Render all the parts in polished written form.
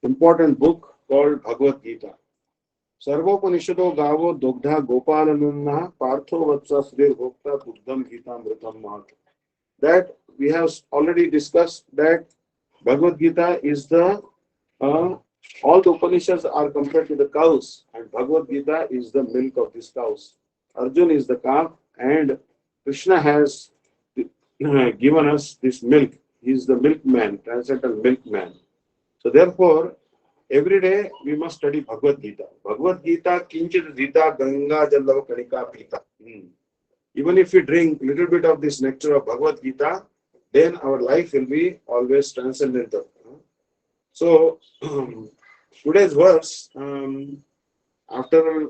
important book called Bhagavad-Gita. Sarvopanishado gavo dogdha gopalanunna partho vatsa srir bhokta buddham gita mritam mahat. That we have already discussed that Bhagavad Gita is the all the Upanishads are compared to the cows, and Bhagavad Gita is the milk of these cows. Arjun is the calf, and Krishna has given us this milk. He is the milkman, transcendental milkman. So therefore, every day we must study Bhagavad Gita. Bhagavad Gita kinchit rita ganga jallava kanika pita. Even if we drink a little bit of this nectar of Bhagavad Gita, then our life will be always transcendental. So today's verse, after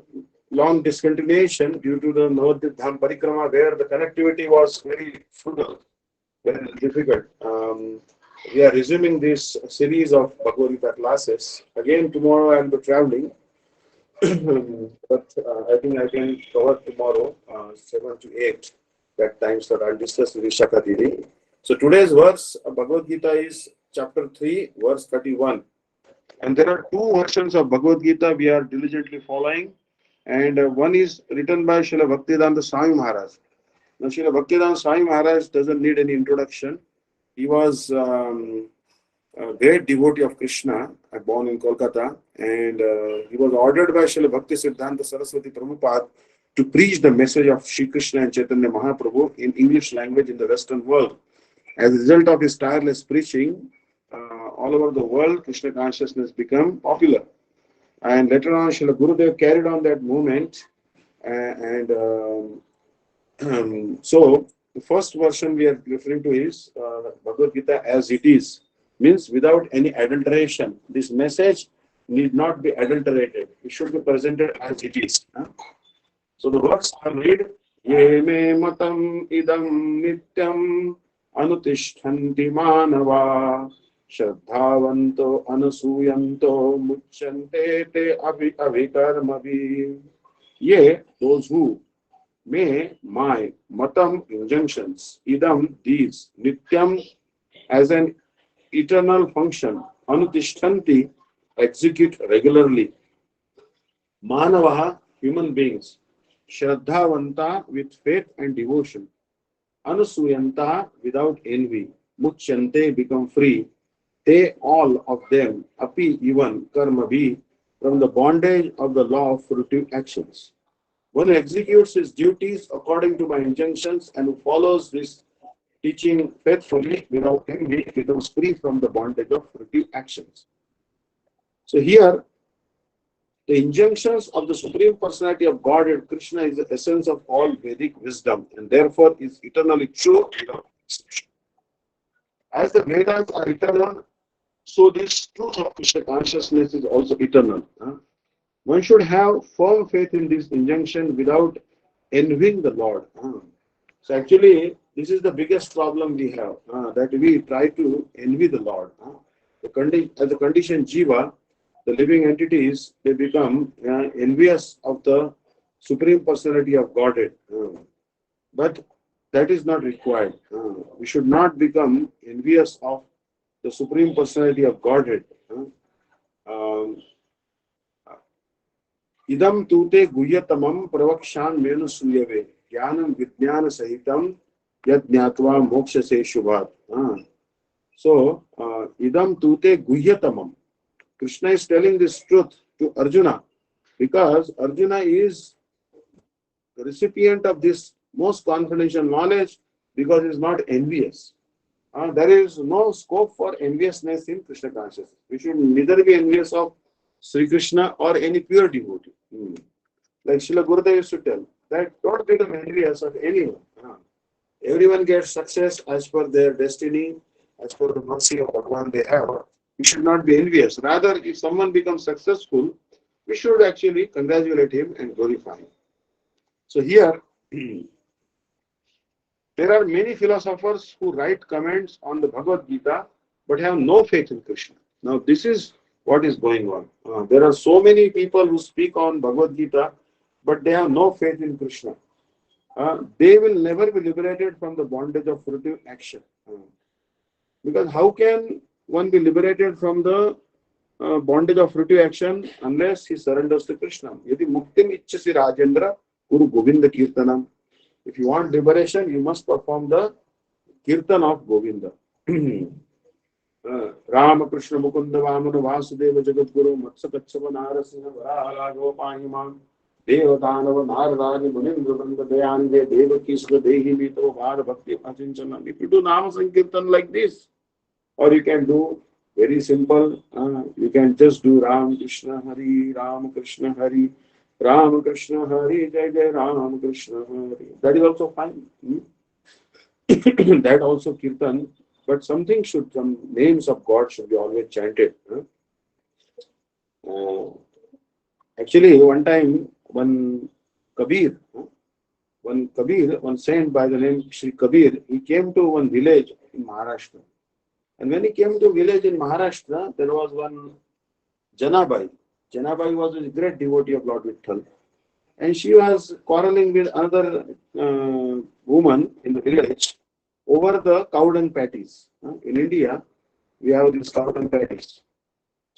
long discontinuation due to the Navadvip Dham Parikrama, where the connectivity was very frugal, very difficult, we are resuming this series of Bhagavad Gita classes. Again, tomorrow I will be traveling, but I think I can cover tomorrow 7 to 8 that time slot. I'll discuss with Vishaka Didi. So today's verse, Bhagavad Gita is chapter 3, verse 31. And there are two versions of Bhagavad Gita we are diligently following. And one is written by Srila Bhakti-Vidanta Swami Maharaj. Now, Srila Bhakti-Vidanta Swami Maharaj doesn't need any introduction. He was a great devotee of Krishna, born in Kolkata, and he was ordered by Srila Bhakti-Siddhanta Saraswati Prabhupada to preach the message of Shri Krishna and Chaitanya Mahaprabhu in English language in the Western world. As a result of his tireless preaching, all over the world, Krishna consciousness became popular. And later on, Srila Gurudev carried on that movement. So, the first version we are referring to is Bhagavad Gita as it is. Means without any adulteration. This message need not be adulterated. It should be presented as it is. So, the words are read, Ye me matam idam nityam anutishtanti manava Shraddhavanto anasuyanto muchyante te avikarmavi. Ye, those who, may, my, matam, injunctions, idam, these, nityam, as an eternal function, anutishtanti, execute regularly. Manavaha, human beings, Shraddhavanta, with faith and devotion. Anusuyanta, without envy. Muchyante, become free. They, all of them, api, even, karmavi, from the bondage of the law of fruitive actions. One who executes his duties according to my injunctions and who follows this teaching faithfully without envy becomes free from the bondage of fruitive actions. So here, the injunctions of the Supreme Personality of Godhead, Krishna, is the essence of all Vedic wisdom and therefore is eternally true without exception. As the Vedas are eternal, so this truth of Krishna consciousness is also eternal. One should have firm faith in this injunction without envying the Lord. So actually, this is the biggest problem we have, that we try to envy the Lord. As a conditioned jiva, the living entities, they become envious of the Supreme Personality of Godhead. But that is not required. We should not become envious of the Supreme Personality of Godhead. Idam tute guhyatamam pravakshan menu suyave jnanam vijnana sahitam yad jnatva moksha se shubhat. So, idam tute guhyatamam. Krishna is telling this truth to Arjuna because Arjuna is the recipient of this most confidential knowledge because he is not envious. There is no scope for enviousness in Krishna consciousness. We should neither be envious of Sri Krishna or any pure devotee. Like Srila Gurudev used to tell, that don't become envious of anyone. Everyone gets success as per their destiny, as per the mercy of Bhagavan they have. We should not be envious. Rather, if someone becomes successful, we should actually congratulate him and glorify him. So here, there are many philosophers who write comments on the Bhagavad Gita but have no faith in Krishna. Now, this is what is going on. There are so many people who speak on Bhagavad Gita but they have no faith in Krishna. They will never be liberated from the bondage of fruitive action. Because how can one be liberated from the bondage of fruitive action unless he surrenders to Krishna. Yadi muktim ichchasi Rajendra Guru Govinda Kirtanam. If you want liberation, you must perform the Kirtan of Govinda. Rama Krishna Mukunda Vamana Vasudeva Jagadguru Matsa Kachava Narasina Varaha Pahima Devadanava Naradani Munindra Vanda Dayange Devakisra Dehi Mito Vara Bhakti Achinchana. If you do Nama Sankirtan like this, or you can do very simple, you can just do Ram Krishna Hari, Ram Krishna Hari, Ram Krishna Hari, Jai Jai Ram Krishna Hari. That is also fine. That also Kirtan. But some names of God should be always chanted. Actually, one time, one saint by the name Sri Kabir, he came to one village in Maharashtra. And when he came to a village in Maharashtra, there was one Janabai. Janabai was a great devotee of Lord Vitthal. And she was quarreling with another woman in the village over the cow dung patties. In India, we have these cow dung patties.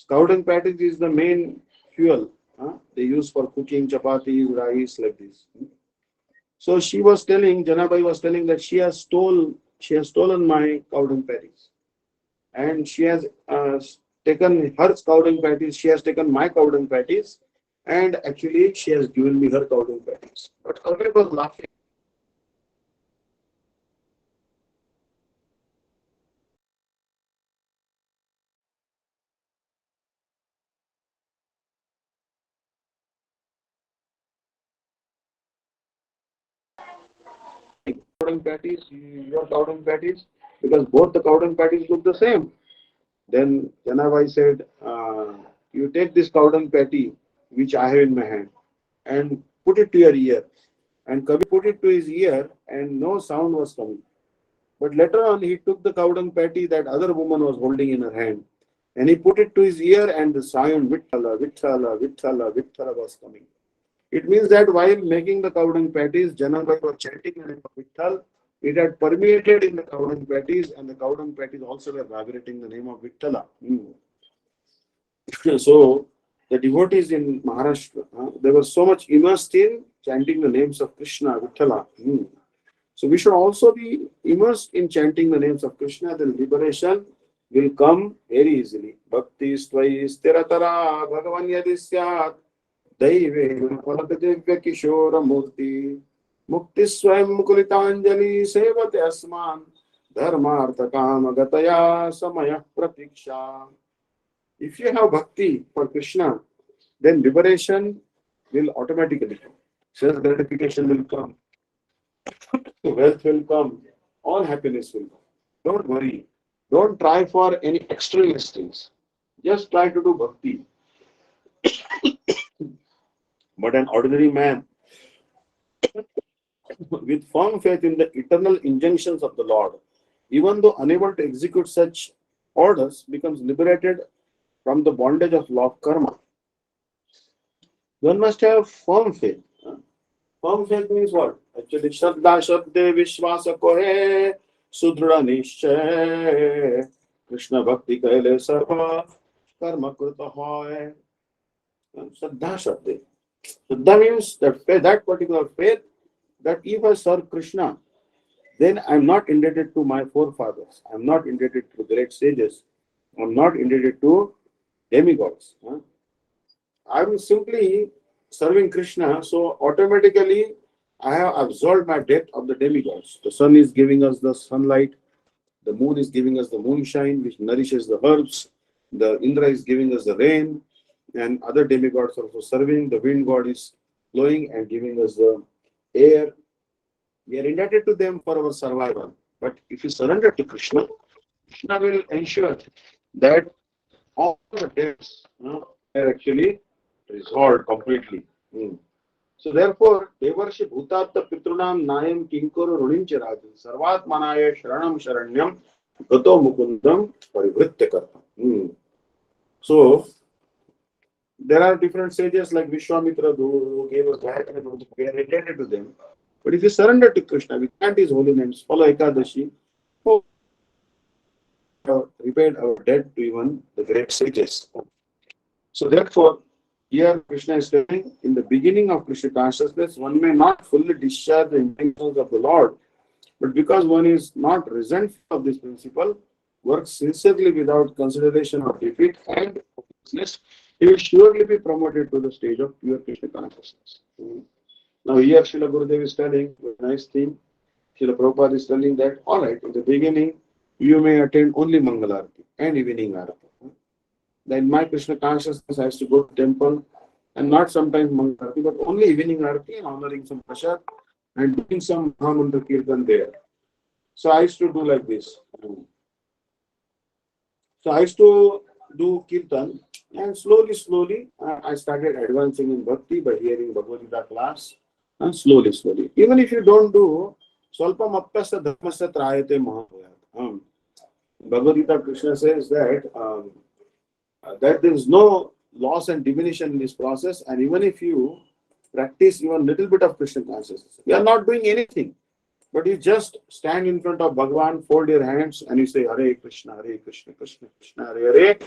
Cow dung patties is the main fuel they use for cooking chapati, rice, like this. So Janabai was telling that she has stolen my cow dung patties. And she has taken her cow dung patties, she has taken my cow dung patties, and actually she has given me her cow dung patties. But Kabir was laughing. Cow dung patties, your cow dung patties, because both the cow dung patties look the same. Then Janabai said, you take this cow dung patty, which I have in my hand, and put it to your ear. And Kabir put it to his ear, and no sound was coming. But later on, he took the cow dung patty that other woman was holding in her hand, and he put it to his ear, and the sound Vitthala, Vitthala, Vitthala, Vitthala was coming. It means that while making the cow dung patties, Janabai was chanting the name of Vitthal. It had permeated in the cow dung patties, and the cow dung patties also were vibrating the name of Vitthala. So, the devotees in Maharashtra, they were so much immersed in chanting the names of Krishna, Vitthala. So, we should also be immersed in chanting the names of Krishna, then liberation will come very easily. Bhakti stvai stiratara bhagavan yadisyat daive palakadevya kishora murti mukti swayam mukulitanjali sevate asman dharmartha kama gataya samaya pratiksha. If you have bhakti for Krishna, then liberation will automatically come. Self gratification will come. Wealth will come. All happiness will come. Don't worry. Don't try for any extraneous things. Just try to do bhakti. But an ordinary man with firm faith in the eternal injunctions of the Lord, even though unable to execute such orders, becomes liberated from the bondage of law of karma. One must have firm faith. Firm faith means what? Actually, Shraddha Shraddhe Vishwasa Kohe Sudhra Nishchay Krishna Bhakti Kaile Sarva Karma Krita Hoy. Shraddha Shraddhe. Shraddha means that particular faith that if I serve Krishna, then I am not indebted to my forefathers. I am not indebted to great sages. I am not indebted to demigods. I am simply serving Krishna, so automatically I have absolved my debt of the demigods. The sun is giving us the sunlight, the moon is giving us the moonshine, which nourishes the herbs, the Indra is giving us the rain, and other demigods are also serving. The wind god is blowing and giving us the air. We are indebted to them for our survival. But if you surrender to Krishna, Krishna will ensure that all the debts are actually resolved completely. So therefore, Devarshi Bhutatta Pitrunam Nayam Kinkoro Runincha Rajan Sarvat Manaya Sharanam Sharanyam Gato Mukundam Parivritta Karta. So there are different sages like Vishwamitra who gave us back and we are indebted to them. But if you surrender to Krishna, we chant his holy names, follow Ekadashi, repaid our debt to even the great sages. So therefore, here Krishna is telling, in the beginning of Krishna consciousness, one may not fully discharge the intentions of the Lord, but because one is not resentful of this principle, works sincerely without consideration of defeat and hopelessness, he will surely be promoted to the stage of pure Krishna consciousness. Now here Srila Gurudev is telling a nice thing. Srila Prabhupada is telling that, all right, in the beginning, you may attend only Mangalarti and evening Arati. Then my Krishna consciousness has to go to temple and not sometimes Mangalarti, but only evening Arati and honoring some prasad and doing some Mahamantra Kirtan there. So I used to do like this. So I used to do Kirtan and slowly, I started advancing in Bhakti by hearing Bhagavad-Gita class and slowly. Even if you don't do, Swalpam Appasya Dharmasya Trayate Mahabhayat. Bhagavad-Gita Krishna says that there is no loss and diminution in this process, and even if you practice even little bit of Krishna consciousness, you are not doing anything. But you just stand in front of Bhagavan, fold your hands, and you say Hare Krishna, Krishna Krishna, Hare,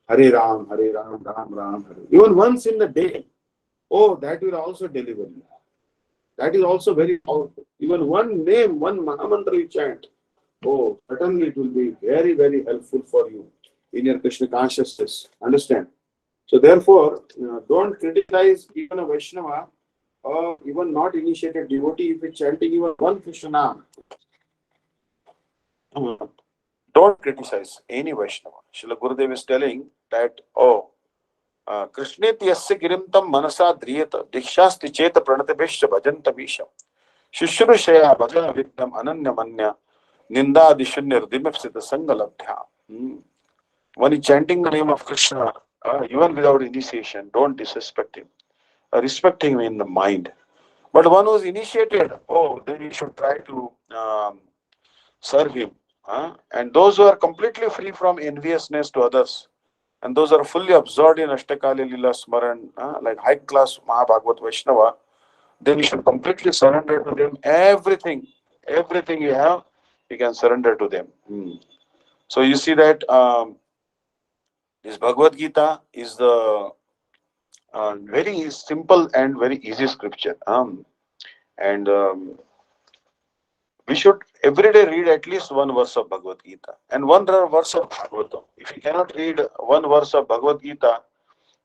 Hare Ram, Ram Ram, Hare. Even once in the day, oh, that will also deliver you. That is also very powerful. Even one name, one Mahamantra you chant, oh, certainly it will be very helpful for you in your Krishna consciousness. Understand? So therefore, don't criticize even a Vaishnava or even not initiated devotee if it's chanting even one Krishna name. Don't criticize any Vaishnava. Srila Gurudev is telling that, Krishneti yasya girimtam manasa driyata dikshasti cheta pranatebhishya bhajantabisham shushrushaya bhajana vidam ananya manya ninda dishunya ridimepsita sangalabdhya. When he's chanting the name of Krishna, even without initiation, don't disrespect him. Respect him in the mind. But one who's initiated, then you should try to serve him. And those who are completely free from enviousness to others, and those are fully absorbed in Ashtakali Lila Smaran, like high class Mahabhagavat Vaishnava, then you should completely surrender to them. Everything you have, you can surrender to them. So you see that this Bhagavad Gita is the very simple and very easy scripture. And we should every day read at least one verse of Bhagavad Gita and one verse of Bhagavatam. If you cannot read one verse of Bhagavad Gita,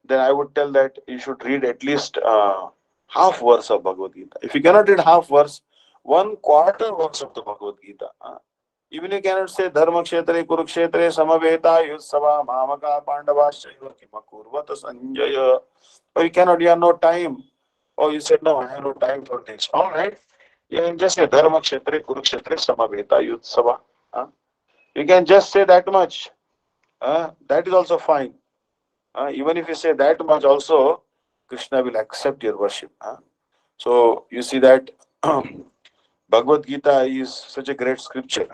then I would tell that you should read at least half verse of Bhagavad Gita. If you cannot read half verse, 1/4 verse of the Bhagavad Gita. Even you cannot say Dharma Kshetre Kurukshetre Samaveta Yussava Mamaka Pandava Shaiva Kimakurvata Sanjaya. Or you cannot, you have no time. Or you said, no, I have no time for this. All right. You can just say Dharma Kshetre Kurukshetre Samaveta Yussava. You can just say that much. That is also fine. Even if you say that much also, Krishna will accept your worship. So you see that Bhagavad Gita is such a great scripture.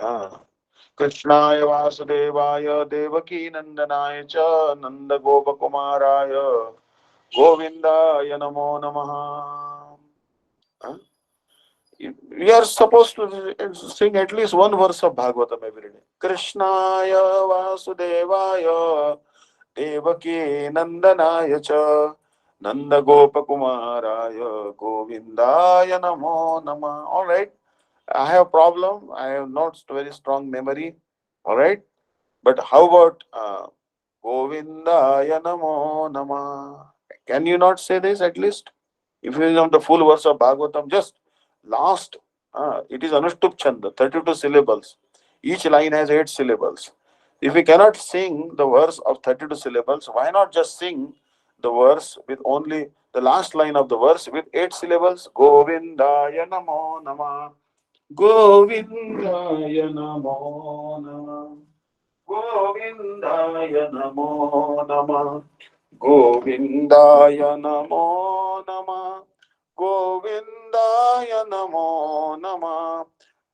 Krishnaya Vasudevaya Devaki Nandanaya Cha Nanda Gopakumaraya Govindaya Namo Namaha. We are supposed to sing at least one verse of Bhagavatam every day. Krishnaya Vasudevaya Devaki Nandanaya Cha Nanda Gopakumaraya Govindaya Namo Nama. All right. I have a problem. I have not very strong memory. All right. But how about Govindaya Namo Nama? Can you not say this at least? If you know the full verse of Bhagavatam, just last, it is Anushtup Chanda, 32 syllables. Each line has 8 syllables. If we cannot sing the verse of 32 syllables, why not just sing the verse with only the last line of the verse with 8 syllables? Govindaya Namo Nama. Govindaya Namo Nama. Govindaya Namo Nama. Govindaya Namo Nama. Govindaya Namo Nama.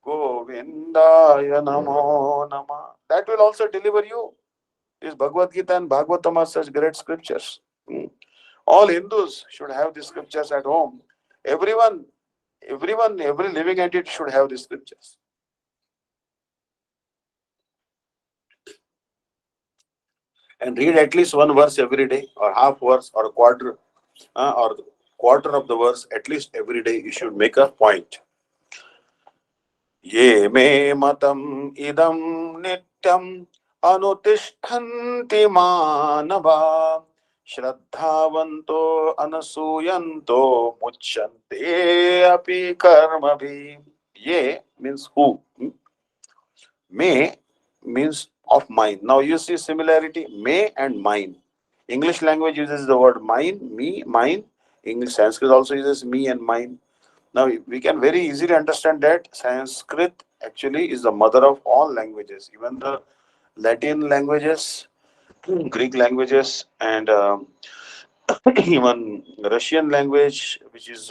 Govindaya Namo Nama. That will also deliver you. This Bhagavad Gita and Bhagavatam are such great scriptures. All Hindus should have these scriptures at home. Everyone, every living entity should have these scriptures. and read at least one verse every day, or half verse, or a quarter, or the quarter of the verse at least every day. You should make a point. Ye me matam idam nityam anutishtanti manava shraddhavanto anasuyanto muchyante api karmabhi. Ye means who. May means of mine. Now you see similarity, may and mine. English language uses the word mine, me, mine. English Sanskrit also uses me and mine. Now we can very easily understand that Sanskrit actually is the mother of all languages, even the Latin languages, Greek languages, and even Russian language, which is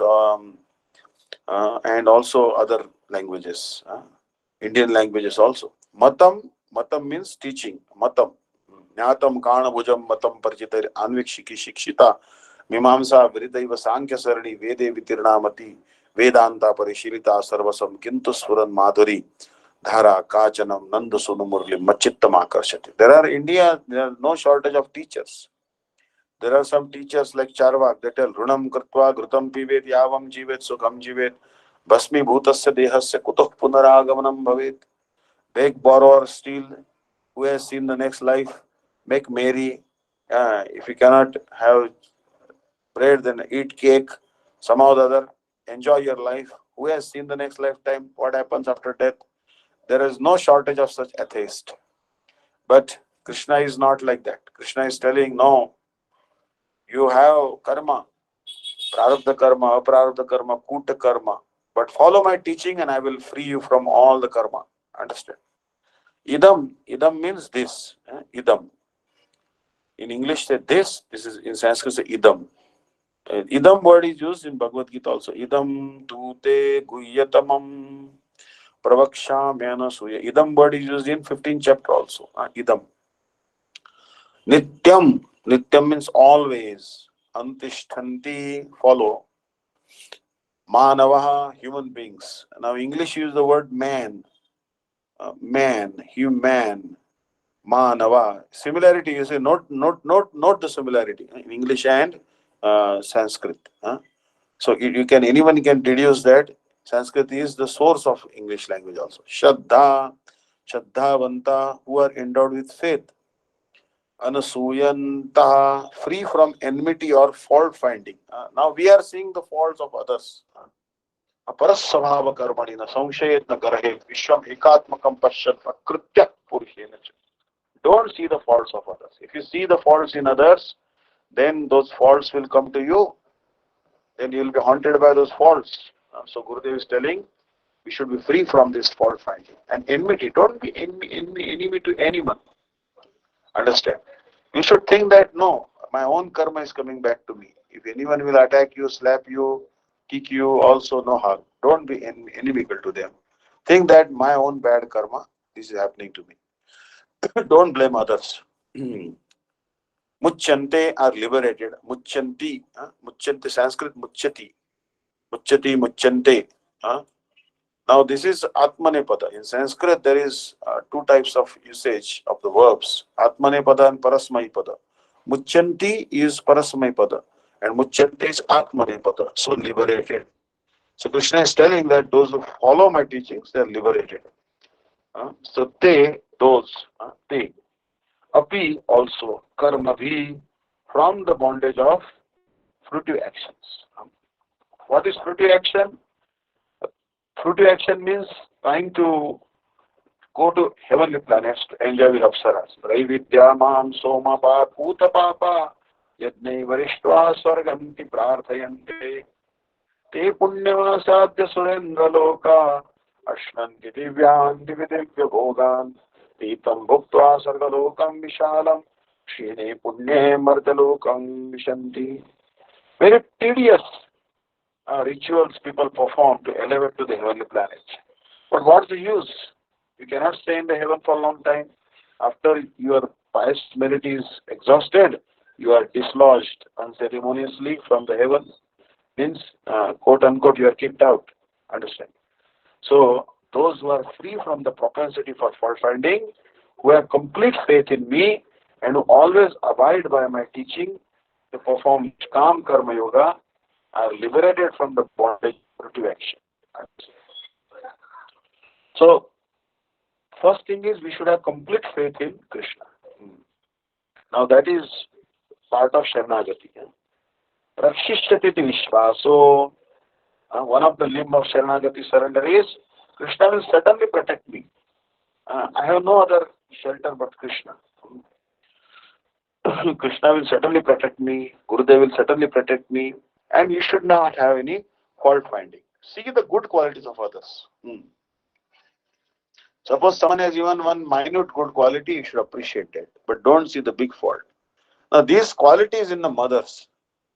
and also other languages, Indian languages also. Matam means teaching. Matam. Jnatam kana bhujam matam parjitar anvikshiki shikshita मीमांसा विरितैव सांख्य सरणी वेदे वितीर्णामति वेदांता परिशीलिता सर्वसम किंतु स्फुरन माधुरी धारा काचनम नंद सुनु मुरली मच्चित्तम आकर्षति. There are no shortage of teachers. There are some teachers like Charvak. They tell runam kritva ghrutam pivet yavam jivet sukham jivet basmi bhutasya dehasya kutuh punaragamanam bhavet. Beg, borrow, or steal. Who has seen the next life? Make merry. If you cannot have bread, then eat cake. Somehow or the other, enjoy your life. Who has seen the next lifetime? What happens after death? There is no shortage of such atheists. But Krishna is not like that. Krishna is telling, no, you have karma, prarabdha karma, aprarabdha karma, kuta karma. But follow my teaching and I will free you from all the karma. Understand? Idam means this. Idam. In English, say this. This is in Sanskrit, say idam. Idam word is used in Bhagavad-Gita also. Idam tu te guyyatamam pravakshāmyana suya. Idam word is used in 15th chapter also. Idam. Nityam. Nityam means always. Antishtanti, follow. Manavaha, human beings. Now English use the word man. Man, human. Manava. Similarity, you say, not the similarity in English and Sanskrit. So anyone can deduce that Sanskrit is the source of English language also. Shraddhavanta, who are endowed with faith. Anasuyanta, free from enmity or fault finding. Now we are seeing the faults of others. Aparasvabhava karmanina samshayetna garhe vishwam ekatmakam pashyat prakritya purushena. Don't see the faults of others. If you see the faults in others, then those faults will come to you. Then you will be haunted by those faults. So Gurudev is telling, we should be free from this fault finding. And enmity, don't be enemy to anyone. Understand? You should think that, no, my own karma is coming back to me. If anyone will attack you, slap you, kick you, also no harm. Don't be inimical to them. Think that my own bad karma, this is happening to me. Don't blame others. Muchyante are liberated. Muchanti, muchyante, Sanskrit muchyati. Muchyati, muchyante. Now this is Atmanepada. In Sanskrit there is two types of usage of the verbs. Atmanepada and Parasmaipada. Muchanti is Parasmaipada and Muchyante is Atmanepada. So liberated. So Krishna is telling that those who follow my teachings, they are liberated. So they, api also, karma bhi, from the bondage of fruitive actions. What is fruitive action? Fruitive action means trying to go to heavenly planets to enjoy with apsaras. Raividya mam soma pa puta papa yadnai varishtva swarganti prarthayante te punyama sadhya surendra loka ashnanti divyan dividivya bhogan Pitam bhuktva sargalokam vishalam Shine punye mardalokam vishanti. Very tedious rituals people perform to elevate to the heavenly planets. But what's the use? You cannot stay in the heaven for a long time. After your pious merit is exhausted, you are dislodged unceremoniously from the heaven. Means, quote unquote, you are kicked out. Understand? So, those who are free from the propensity for fault finding, who have complete faith in me, and who always abide by my teaching to perform Kam Karma Yoga are liberated from the bondage of primitive action. So, first thing is we should have complete faith in Krishna. Now that is part of Sharanagati. Rakshishyati Vishvaso. One of the limb of Sharanagati surrender is Krishna will certainly protect me. I have no other shelter but Krishna. Krishna will certainly protect me. Gurudev will certainly protect me. And you should not have any fault finding. See the good qualities of others. Suppose someone has even one minute good quality, you should appreciate it. But don't see the big fault. Now these qualities in the mothers,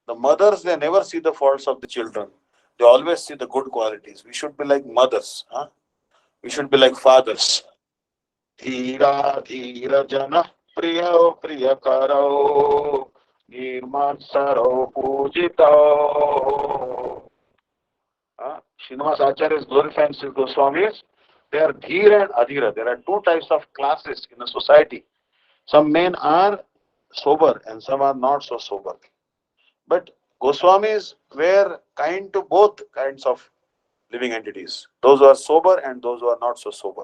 they never see the faults of the children. They always see the good qualities. We should be like mothers. We should be like fathers. Dhira dhira jana priya priya karo nirmansaro pujito. Srinivas Acharya is glorifying Sri Goswamis. They are dhira and adhira. There are two types of classes in a society. Some men are sober and some are not so sober. But Goswamis were kind to both kinds of living entities. Those who are sober and those who are not so sober.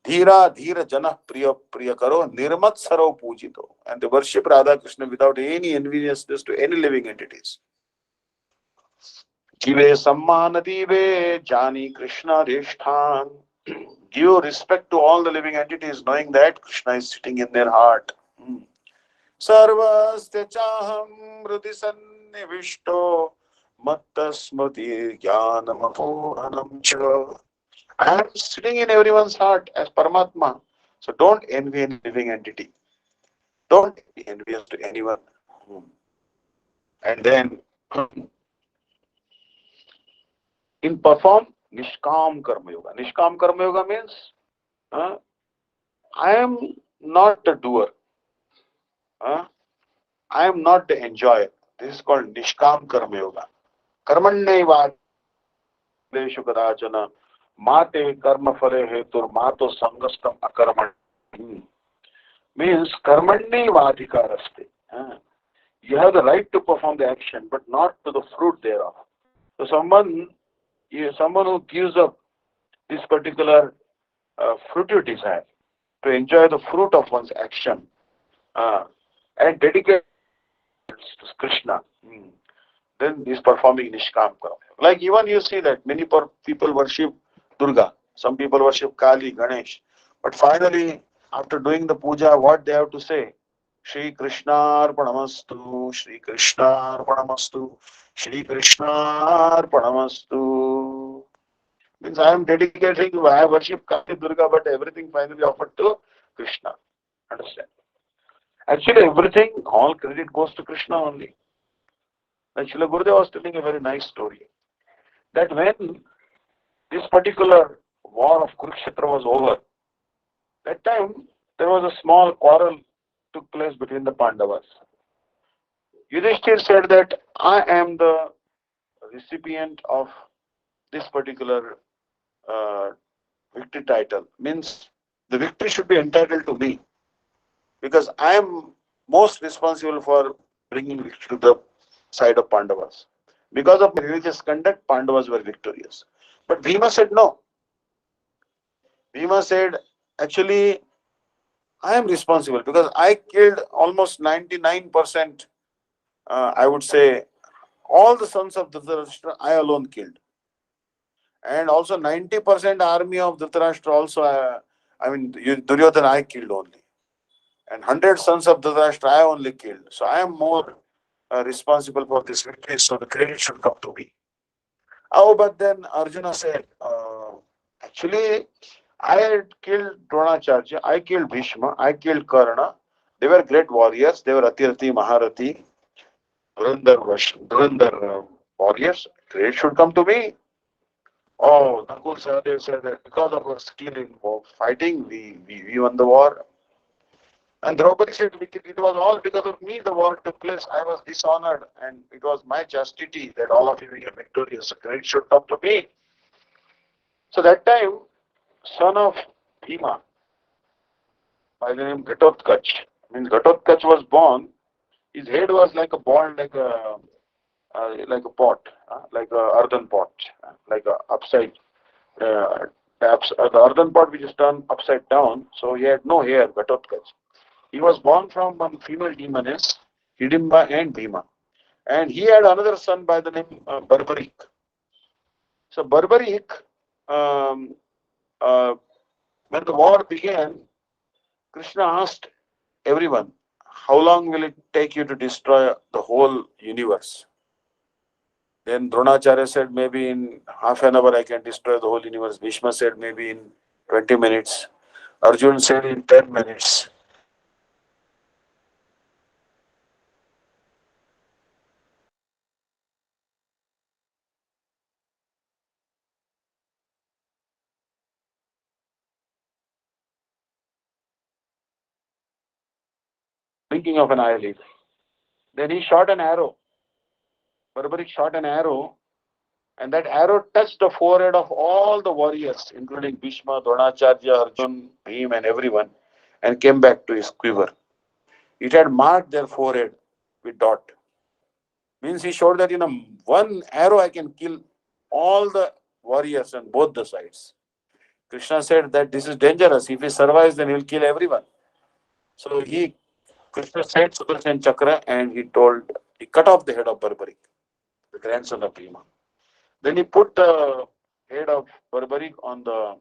Dhira dhira jana priya priya karo nirmat saro pujito. And they worship Radha Krishna without any enviousness to any living entities. Jive sammana dive jani Krishna rishthan. Give respect to all the living entities, knowing that Krishna is sitting in their heart. Sarvasya chaham hrudi sannivishto matta smriti jnanam apuranam cha. I am sitting in everyone's heart as Paramatma. So don't envy any living entity. Don't be envious to anyone. And then in perform Nishkam Karma Yoga. Nishkam Karma Yoga means I am not the doer. I am not the enjoyer. This is called Nishkam Karma Yoga. Karmanneva deshu kadachana mate karma phale hetur mato sangastam akarman. Means karmanneva adhikaraste. You have the right to perform the action, but not to the fruit thereof. So someone who gives up this particular fruitive desire to enjoy the fruit of one's action and dedicate to Krishna, then he is performing Nishkam Karma. Like even you see that many people worship Durga, some people worship Kali, Ganesh, but finally after doing the puja, what they have to say? Shri Krishna Arpanamastu, Shri Krishna Arpanamastu, Shri Krishna Arpanamastu. Means I am dedicating, I worship Kali, Durga, but everything finally offered to Krishna. Understand? Actually, everything, all credit goes to Krishna only. Actually, Gurudev was telling a very nice story. That when this particular war of Kurukshetra was over, that time there was a small quarrel took place between the Pandavas. Yudhishthir said that I am the recipient of this particular victory title. Means the victory should be entitled to me. Because I am most responsible for bringing victory to the side of Pandavas. Because of my religious conduct, Pandavas were victorious. But Bhima said no. Bhima said, actually, I am responsible because I killed almost 99%, I would say, all the sons of Dhritarashtra, I alone killed. And also 90% army of Dhritarashtra also, Duryodhana I killed only. And 100 sons of Dhritarashtra I only killed. So I am more responsible for this victory, so the credit should come to me. Oh, but then Arjuna said, actually, I had killed Dronacharya, I killed Bhishma, I killed Karna. They were great warriors. They were Atirthi, Maharati, Dhurandhar warriors. Credit should come to me. Oh, Nakul Sahadev said that because of our skill in fighting, we won the war. And Draupadi said, it was all because of me the war took place. I was dishonored and it was my chastity that all of you were victorious. So credit should come to me. So that time, son of Bhima, by the name Ghatotkacha, Means Ghatotkacha was born, his head was like a ball, like a pot, like a earthen pot, like a upside, the earthen pot which is turned upside down. So he had no hair, Ghatotkacha. He was born from one female demoness, Hidimba and Bhima. And he had another son by the name Barbarik. So Barbarik, um, uh, when the war began, Krishna asked everyone, how long will it take you to destroy the whole universe? Then Dronacharya said, maybe in half an hour I can destroy the whole universe. Bhishma said, maybe in 20 minutes. Arjun said, in 10 minutes. Thinking of an eyelid. Then he shot an arrow. Barbarik shot an arrow, and that arrow touched the forehead of all the warriors, including Bhishma, Dronacharya, Arjun, Bhim, and everyone, and came back to his quiver. It had marked their forehead with dot. Means he showed that in a one arrow I can kill all the warriors on both the sides. Krishna said that this is dangerous. If he survives, then he'll kill everyone. So Krishna said Sudarshan Chakra, and he cut off the head of Barbarik, the grandson of Bhima. Then he put the head of Barbarik on the.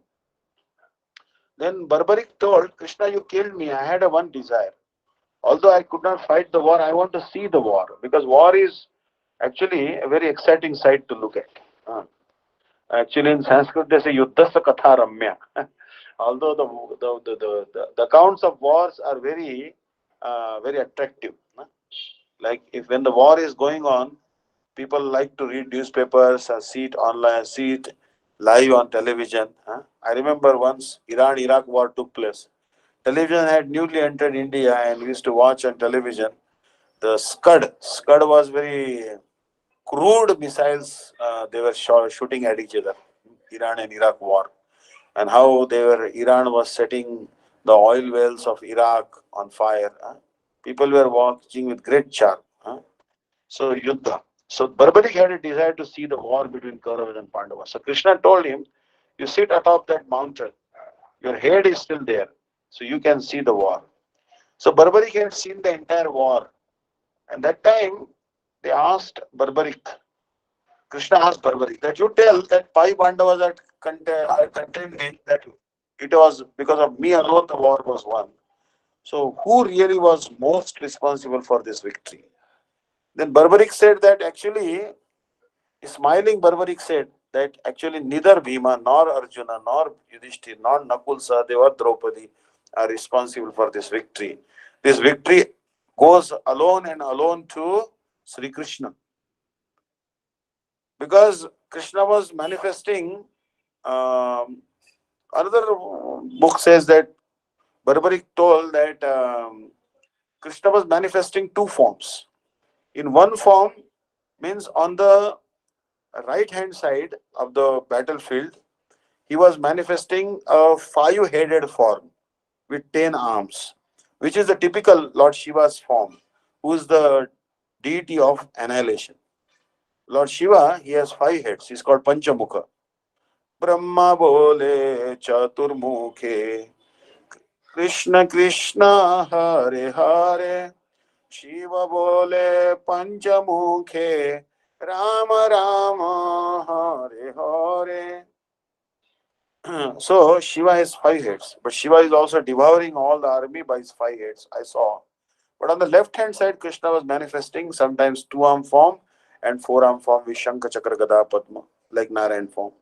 Then Barbarik told Krishna, you killed me. I had a one desire. Although I could not fight the war, I want to see the war, because war is actually a very exciting sight to look at. Actually, in Sanskrit, they say Yuddhasa Katha Ramya. Although the accounts of wars are very attractive. Like if when the war is going on, people like to read newspapers or see it online, see it live on television. I remember once Iran-Iraq war took place. Television had newly entered India, and we used to watch on television. The Scud was very crude missiles they were shooting at each other, Iran and Iraq war, and how Iran was setting the oil wells of Iraq on fire. People were watching with great charm. So Yuddha. So Barbarik had a desire to see the war between Kauravas and Pandavas. So Krishna told him, you sit atop that mountain, your head is still there, so you can see the war. So Barbarik had seen the entire war. And that time they asked Barbarik, Krishna asked Barbari that you tell that five Pandavas are contending, that it was because of me alone the war was won. So who really was most responsible for this victory? Then Barbarik said that actually, smiling Barbarik said that actually neither Bhima nor Arjuna nor Yudhishthir nor Nakul Sahadeva or Draupadi are responsible for this victory. This victory goes alone and alone to Sri Krishna. Because Krishna was manifesting. Another book says that Barbarik told that Krishna was manifesting two forms. In one form, means on the right hand side of the battlefield, he was manifesting a five-headed form with 10 arms, which is the typical Lord Shiva's form, who is the deity of annihilation. Lord Shiva, he has five heads. He's called Panchamukha. Brahma bole chaturmukhe, Krishna Krishna Hare Hare, Shiva bole panchamukhe, Rama Rama Hare Hare. So Shiva has five heads, but Shiva is also devouring all the army by his five heads, I saw. But on the left hand side, Krishna was manifesting sometimes two-arm form and four-arm form with Shankha Chakra Gada Padma, like Narayan form.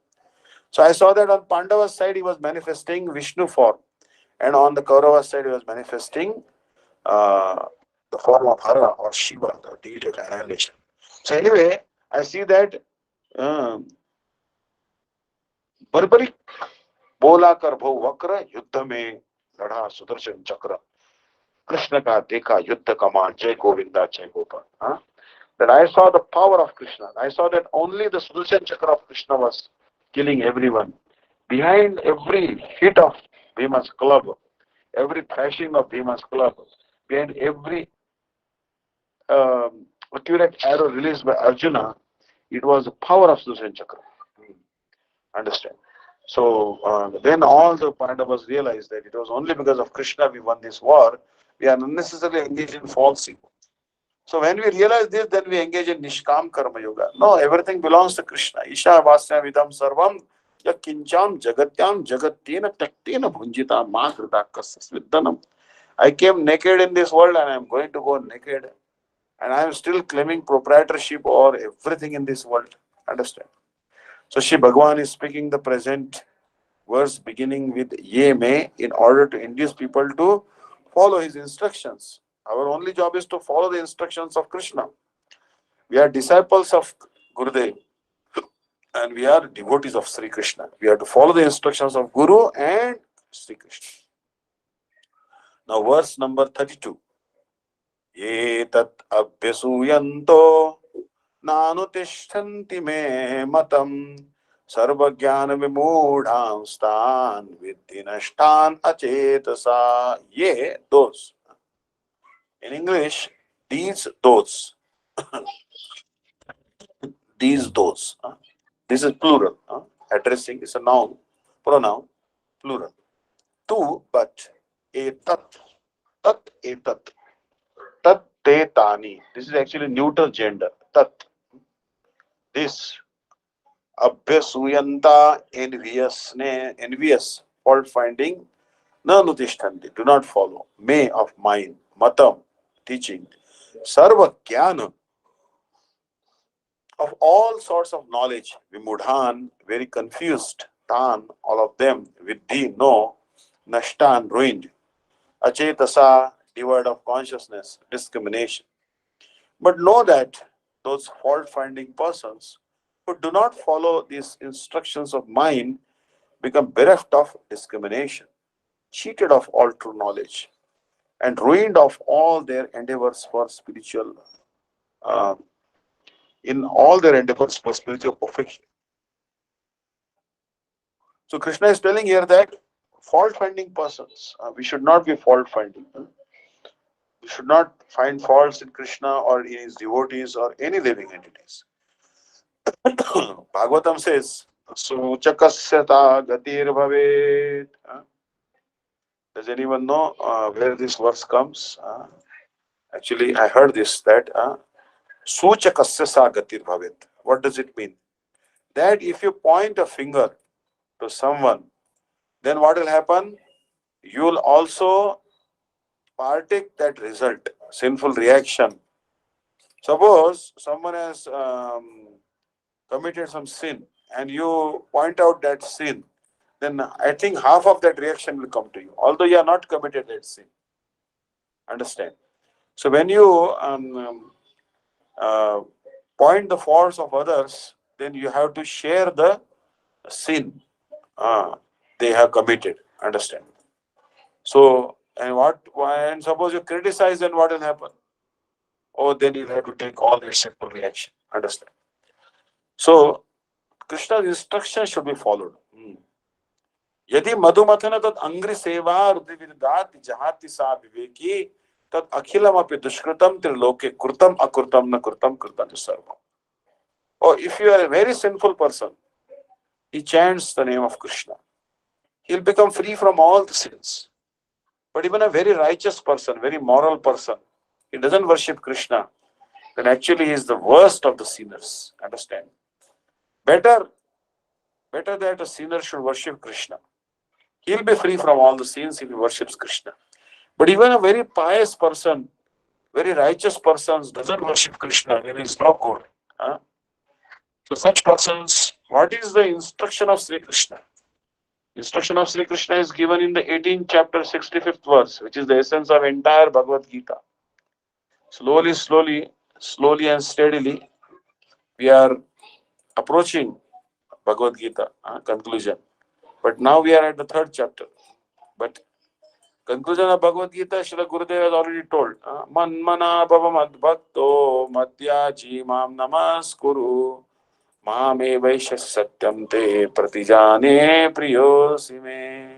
So I saw that on Pandava's side he was manifesting Vishnu form, and on the Kaurava side he was manifesting uh, the form of Hara or Shiva, the deity of annihilation. So anyway, I see that Barbaric बोला कर भो वक्र युद्ध में लड़ा सुदर्शन चक्र कृष्ण का देखा युद्ध कमान जय गोविंदा जय Gopal. That I saw the power of Krishna. I saw that only the Sudarshan Chakra of Krishna was killing everyone. Behind every hit of Bhima's club, every thrashing of Bhima's club, behind every accurate arrow released by Arjuna, it was the power of Sudarshan Chakra. Understand? So then all the Pandavas realized that it was only because of Krishna we won this war. We are unnecessarily engaged in false ego. So when we realize this, then we engage in Nishkam Karma Yoga. No, everything belongs to Krishna. Isha Vasyam Vidam Sarvam Yakincham Jagatyam Jagatyena Taktena Bhunjita Ma Kritakas Viddanam. I came naked in this world and I am going to go naked. And I am still claiming proprietorship over everything in this world. Understand? So Shri Bhagavan is speaking the present verse beginning with Ye May in order to induce people to follow his instructions. Our only job is to follow the instructions of Krishna. We are disciples of Gurudev and we are devotees of Sri Krishna. We have to follow the instructions of Guru and Sri Krishna. Now verse number 32. Ye tat abhyasuyanto nanutishtanti me matam sarvajnana vimudham stan viddhinashtan achetasa. Ye, those. In English, these, those. These, those. This is plural. Addressing is a noun, pronoun, plural. Tu, but. Etat. Tat, etat. Tat, te, tani. This is actually neuter gender. Tat. This. Abhyasuyanta, envious, fault finding. Na nutishtanti, do not follow. May, of mine. Matam, teaching. Sarva jnana, of all sorts of knowledge. Vimudhan, very confused. Tan, all of them. Viddhi, no. Nashtan, ruined. Achetasa, devoid of consciousness, discrimination. But know that those fault-finding persons who do not follow these instructions of mine become bereft of discrimination, cheated of all true knowledge, and ruined of all their endeavors for spiritual, in all their endeavors for spiritual perfection. So Krishna is telling here that fault-finding persons, we should not be fault-finding. We should not find faults in Krishna or in his devotees or any living entities. Bhagavatam says, Suchakasyata gatir bhavet. Does anyone know where this verse comes? Actually, I heard this, that Suchakasyasa gatir bhavet. What does it mean? That if you point a finger to someone, then what will happen? You will also partake that result, sinful reaction. Suppose someone has committed some sin and you point out that sin, then I think half of that reaction will come to you, although you are not committed that sin. Understand? So when you point the faults of others, then you have to share the sin they have committed. Understand? So, and suppose you criticize, then what will happen? Oh, then you have to take all their simple reaction. Understand? So, Krishna's instruction should be followed. Yadi madhumathana tat angri seva rudividati jahati sa viveki tat akhilam api dushkritam triloke kurtam akurtam na kurtam kurtam sarvam. Oh, if you are a very sinful person, he chants the name of Krishna, he'll become free from all the sins. But even a very righteous person, very moral person, he doesn't worship Krishna, then actually he is the worst of the sinners. Understand? Better that a sinner should worship Krishna. He'll be free from all the sins if he worships Krishna. But even a very pious person, very righteous person doesn't worship Krishna, then he's not good. So such persons, what is the instruction of Sri Krishna? Instruction of Sri Krishna is given in the 18th chapter, 65th verse, which is the essence of entire Bhagavad-Gita. Slowly and steadily, we are approaching Bhagavad-Gita conclusion. But now we are at the 3rd chapter. But conclusion of Bhagavad-Gita, Srila Gurudev has already told. Manmana bhava madbhakto madhyaji mam namaskuru mame vaishas satyam te pratijane priyosime.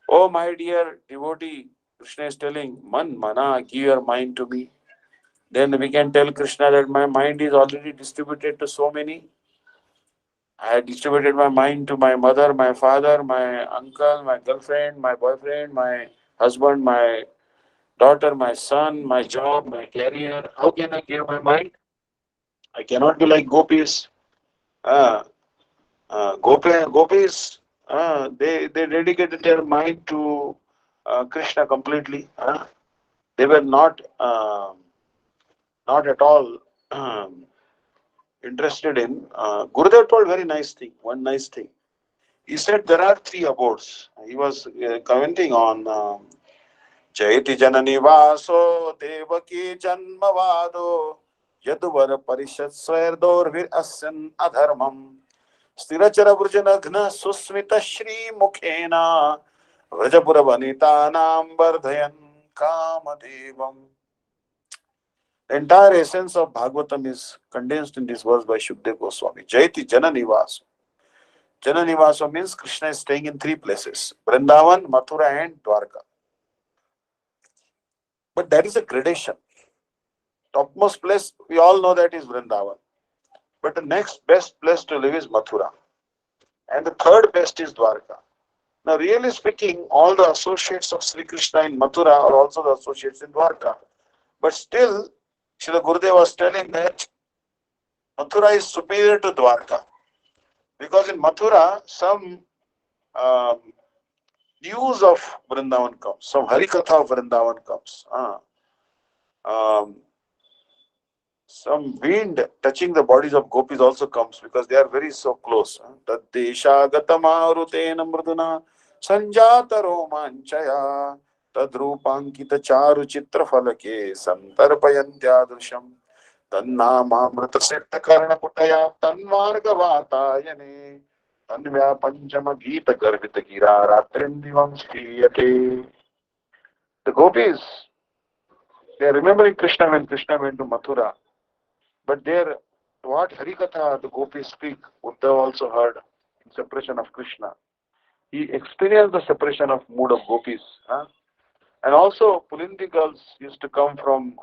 Oh my dear devotee, Krishna is telling, Man, Mana, give your mind to me. Then we can tell Krishna that my mind is already distributed to so many. I had distributed my mind to my mother, my father, my uncle, my girlfriend, my boyfriend, my husband, my daughter, my son, my job, my career. How can I give my mind? I cannot be like gopis. Uh, gopis, they dedicated their mind to Krishna completely. They were not at all interested in. Gurudev told very nice thing. One nice thing. He said there are three abodes. He was commenting on Jaiti Janani Vaso Devaki Janmavado Yaduvar Parishad Swerdor Vir Asyan Adharmam Stirachara Vrjanagna Susmita Shri Mukhena Vrajapura Vanitanam Vardhayan Kamadevam. The entire essence of Bhagavatam is condensed in this verse by Shukdev Goswami. Jaiti Janani Vaso. Jananivasa means Krishna is staying in three places: Vrindavan, Mathura, and Dwarka. But that is a gradation. Topmost place, we all know that is Vrindavan. But the next best place to live is Mathura. And the third best is Dwarka. Now, really speaking, all the associates of Sri Krishna in Mathura are also the associates in Dwarka. But still, Srila Gurudev was telling that Mathura is superior to Dwarka. Because in Mathura, some news of Vrindavan comes, some Harikatha of Vrindavan comes. Some wind touching the bodies of gopis also comes because they are very so close. Taddesha gatamarutena mriduna sanjata romanchaya tadrupankita charu chitra falake santarpayantyadrusham tannamamrita siddha karna putaya tanmarga vatayane tanvya panchama gita garbita gira ratrindivam shriyate. The gopis, they are remembering Krishna when Krishna went to Mathura. But there, what Harikatha the gopis speak, Uddhava also heard in separation of Krishna. He experienced the separation of mood of gopis. And also, Pulindi girls used to come from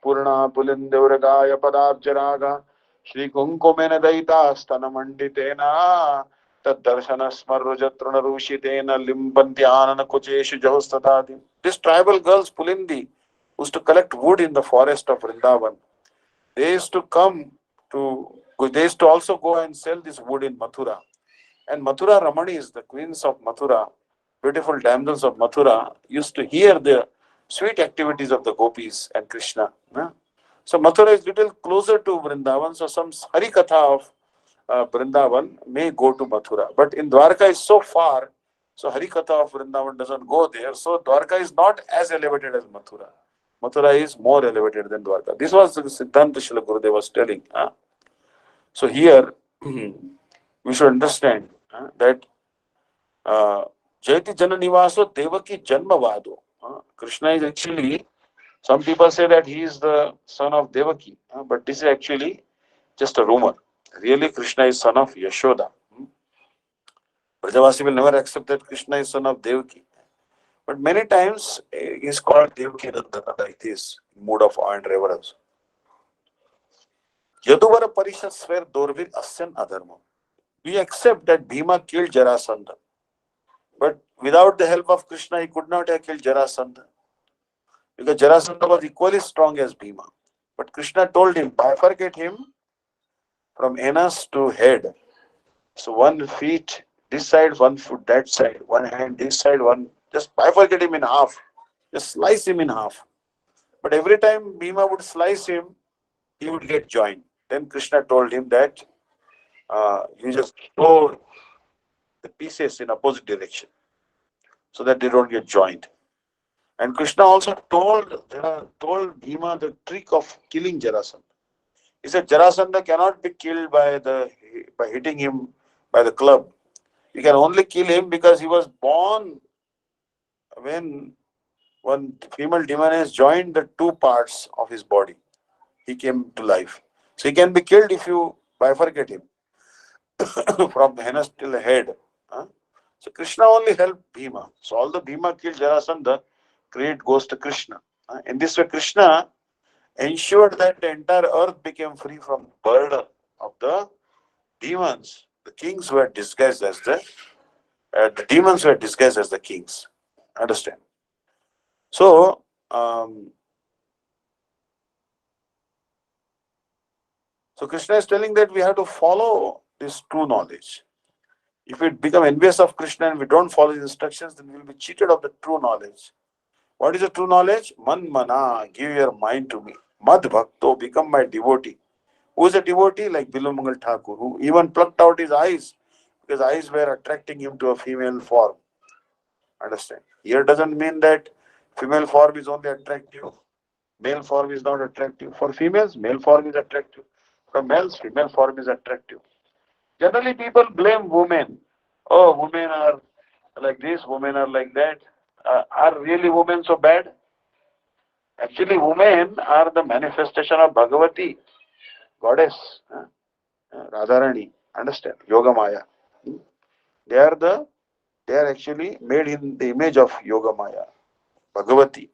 Purna Pulindevragaya Padabjaraga Shri Kunkumena Daita Stanamanditena Tad Darshana Smarrujatruna Rushitena Limbantyana Kucheshu Jahustatati. These tribal girls, Pulindi, used to collect wood in the forest of Vrindavan. They used to they used to also go and sell this wood in Mathura. And Mathura Ramanis, the queens of Mathura, beautiful damsels of Mathura, used to hear the sweet activities of the gopis and Krishna. So Mathura is little closer to Vrindavan, so some Harikatha of Vrindavan may go to Mathura. But in Dwarka is so far, so Harikatha of Vrindavan doesn't go there. So Dwarka is not as elevated as Mathura. Mathura is more elevated than Dwarka. This was the Siddhanta Srila Gurudev was telling. So here, we should understand that Jaiti Jananivaso Devaki Janmavado. Krishna is actually, some people say that he is the son of Devaki, but this is actually just a rumor. Really, Krishna is son of Yashoda. Brajavasi will never accept that Krishna is son of Devaki. But many times he is called Devaki Nandana like this, in mood of awe and reverence. Yaduvara Parishad Sver Dorvir Asyan Adharma. We accept that Bhima killed Jarasandha. But without the help of Krishna, he could not have killed Jarasandha. Because Jarasandha was equally strong as Bhima. But Krishna told him, bifurcate him from anus to head. So 1 feet this side, 1 foot that side, 1 hand this side, just bifurcate him in half. Just slice him in half. But every time Bhima would slice him, he would get joined. Then Krishna told him that you just throw the pieces in opposite direction so that they don't get joined. And Krishna also told Bhima the trick of killing Jarasandha. He said Jarasandha cannot be killed by hitting him by the club. You can only kill him because he was born when one female demon has joined the two parts of his body. He came to life. So he can be killed if you bifurcate him from the anus till the head. So Krishna only helped Bhima. So although Bhima killed Jarasandha, credit goes to Krishna. In this way, Krishna ensured that the entire earth became free from burden of the demons. The kings were disguised as the demons were disguised as the kings. Understand? So, so Krishna is telling that we have to follow this true knowledge. If we become envious of Krishna and we don't follow his instructions, then we will be cheated of the true knowledge. What is the true knowledge? Man mana, give your mind to me. Mad bhakto, become my devotee. Who is a devotee? Like Bilumangal Thakur, who even plucked out his eyes because eyes were attracting him to a female form. Understand? Here doesn't mean that female form is only attractive. Male form is not attractive. For females, male form is attractive. For males, female form is attractive. Generally, people blame women. Oh, women are like this, women are like that. Are really women so bad? Actually, women are the manifestation of Bhagavati, goddess, Radharani. Understand? Yoga Maya. They are they are actually made in the image of Yoga Maya, Bhagavati.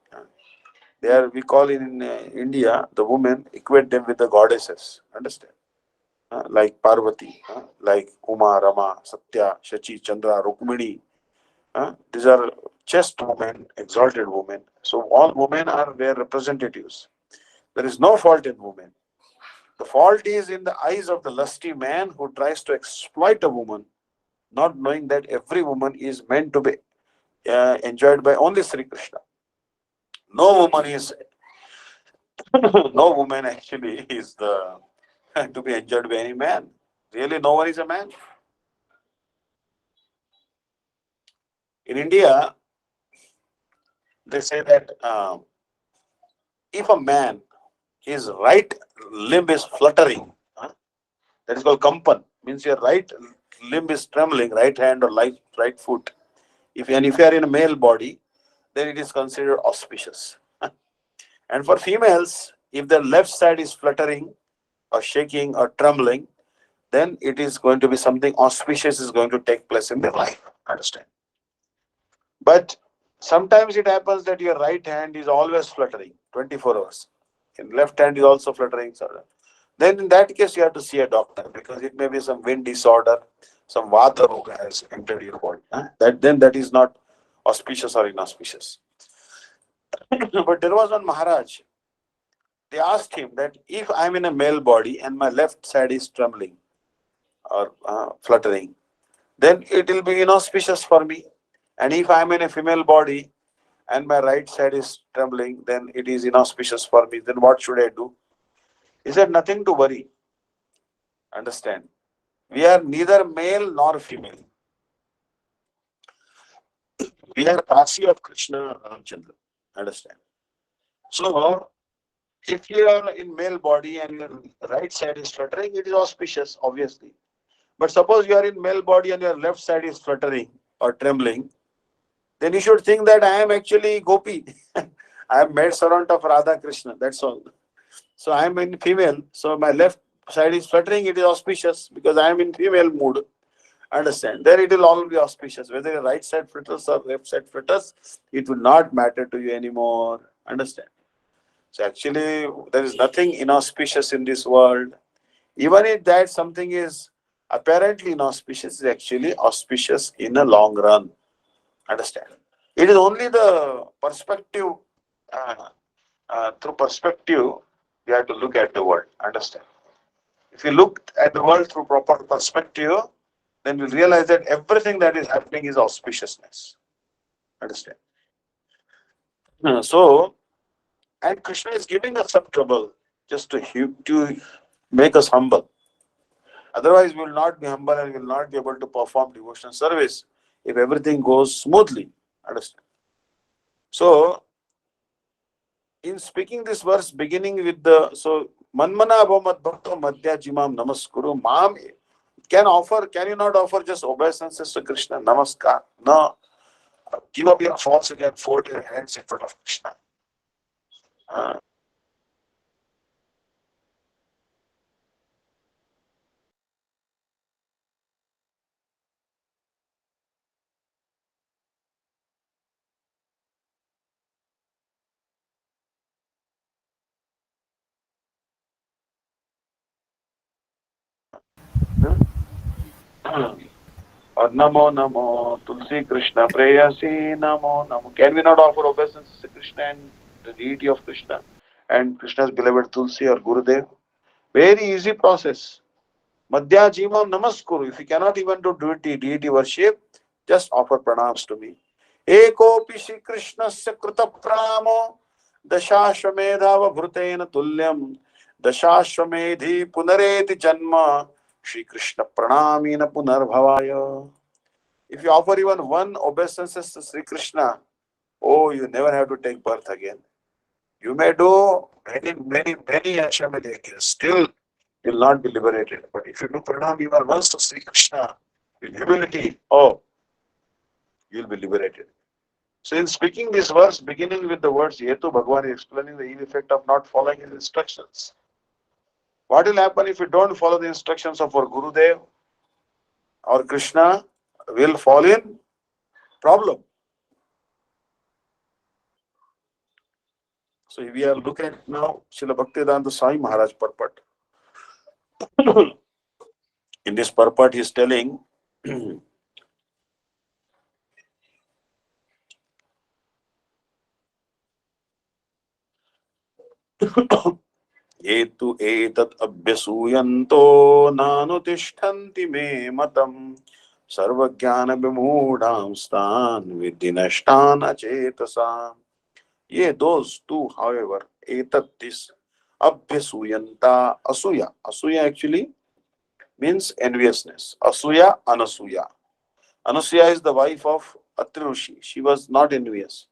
They are, we call in India, the women, equate them with the goddesses. Understand? Like Parvati, like Uma, Rama, Satya, Shachi, Chandra, Rukmini. These are chaste women, exalted women. So all women are their representatives. There is no fault in women. The fault is in the eyes of the lusty man who tries to exploit a woman, not knowing that every woman is meant to be enjoyed by only Sri Krishna. No woman is, no woman actually is the to be enjoyed by any man. Really, no one is a man. In India, they say that if a man, his right limb is fluttering, that is called kampan, means your right limb is trembling, right hand or right foot. If you are in a male body, then it is considered auspicious. And for females, if the left side is fluttering or shaking or trembling, then it is going to be something auspicious is going to take place in their life. Understand? But sometimes it happens that your right hand is always fluttering, 24 hours. And left hand is also fluttering. Then in that case, you have to see a doctor because it may be some wind disorder, some vata roga has entered your body. That is not auspicious or inauspicious. But there was one Maharaj. They asked him that if I'm in a male body and my left side is trembling or fluttering, then it will be inauspicious for me. And if I'm in a female body and my right side is trembling, then it is inauspicious for me. Then what should I do? He said, nothing to worry. Understand? We are neither male nor female. We are Kasi of Krishna Ramchandra. Understand? So, if you are in male body and your right side is fluttering, it is auspicious, obviously. But suppose you are in male body and your left side is fluttering or trembling, then you should think that I am actually Gopi. I am maid servant of Radha Krishna. That's all. So I am in female. So my left side is fluttering. It is auspicious because I am in female mood. Understand? Then it will all be auspicious. Whether your right side flutters or left side flutters, it will not matter to you anymore. Understand? So actually, there is nothing inauspicious in this world. Even if that something is apparently inauspicious, is actually auspicious in the long run. Understand? It is only the perspective, uh, through perspective, you have to look at the world. Understand? If you look at the world through proper perspective, then you realize that everything that is happening is auspiciousness. Understand? So, and Krishna is giving us some trouble just to make us humble. Otherwise, we will not be humble and will not be able to perform devotional service if everything goes smoothly. Understand? So, in speaking this verse, beginning with Manmana Abhamat Bhakto Madhya Jimam Namaskuru, Mam can you not offer just obeisances to Krishna? Namaskar. No. Give up your false again, fold your hands in front of Krishna. Or Namo Namo Tulsi Krishna Preyasi Namo Namo. Can we not offer obeisance to Krishna and the deity of Krishna and Krishna's beloved Tulsi or Gurudev? Very easy process. Madhya Jimam Namaskuru. If you cannot even do deity worship, just offer pranams to me. Ekopi Shri Krishnasya Krita Pramo Dashashvamedhava Bhrutena Tulyam Dashashvamedhi Punareti Janma Shri Krishna Pranamina Punarbhavaya. If you offer even one obeisance to Sri Krishna, oh, you never have to take birth again. You may do many Ashwamedha, still you will not be liberated. But if you do pranam even once to Sri Krishna with humility, oh, you will be liberated. So in speaking this verse, beginning with the words Yetu, Bhagavan is explaining the evil effect of not following his instructions. What will happen if you don't follow the instructions of our Gurudev or Krishna? Will fall in problem. So we are looking at now Srila Bhakti-Vidanta Swami Maharaj purport. In this purport he is telling Etu etat abhyasuyanto nanutishtanti me matam sarvajnana vimudam stan vidinashtana chetasam. Ye those two, however, etat this abhyasuyanta asuya. Asuya actually means enviousness. Asuya, anasuya. Anasuya is the wife of Atri Rishi. She was not envious.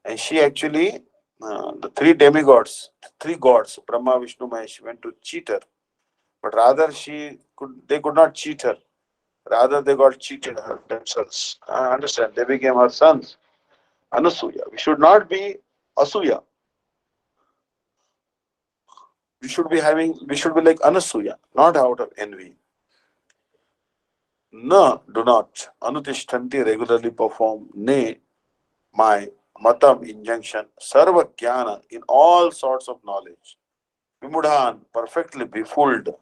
And she actually, the three demigods, three gods, Brahma, Vishnu, Mahesh, went to cheat her. But rather they could not cheat her. Rather they got cheated her themselves. Understand? They became her sons. Anasuya. We should not be Asuya. We should be like Anasuya, not out of envy. No, do not. Anutishtanti regularly perform. Nay, my matam injunction. Sarva jnana in all sorts of knowledge. Vimudhan, perfectly befooled.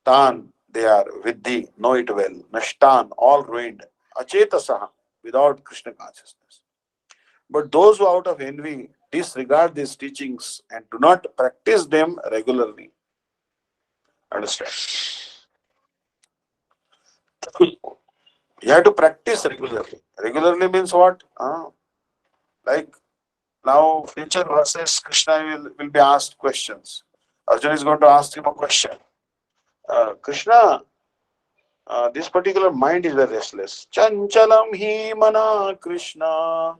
Tan, they are vidhi, know it well. Nashtan, all ruined. Achetasaha, without Krishna consciousness. But those who out of envy disregard these teachings and do not practice them regularly. Understand? You have to practice regularly. Regularly means what? Like now, future verses, Krishna will be asked questions. Arjuna is going to ask him a question. Krishna, this particular mind is very restless. Chanchalam hi mana Krishna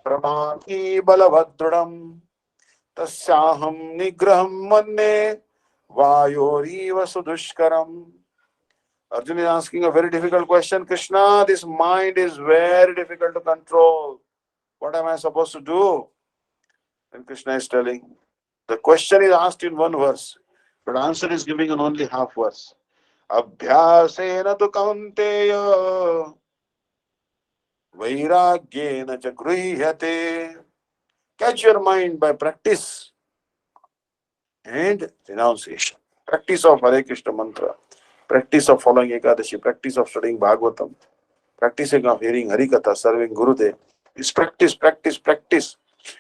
pramati balavadradam tasyaham nigraham manne vayoriva sudushkaram. Arjuna is asking a very difficult question. Krishna, this mind is very difficult to control. What am I supposed to do? And Krishna is telling. The question is asked in one verse, but answer is giving in only half verse. Abhyasena tu kaunteya vairagyena cha gruhyate. Catch your mind by practice and renunciation. Practice of Hare Krishna mantra, practice of following Ekadashi, practice of studying Bhagavatam, practicing of hearing Harikatha, serving Gurudev. Is practice, practice, practice.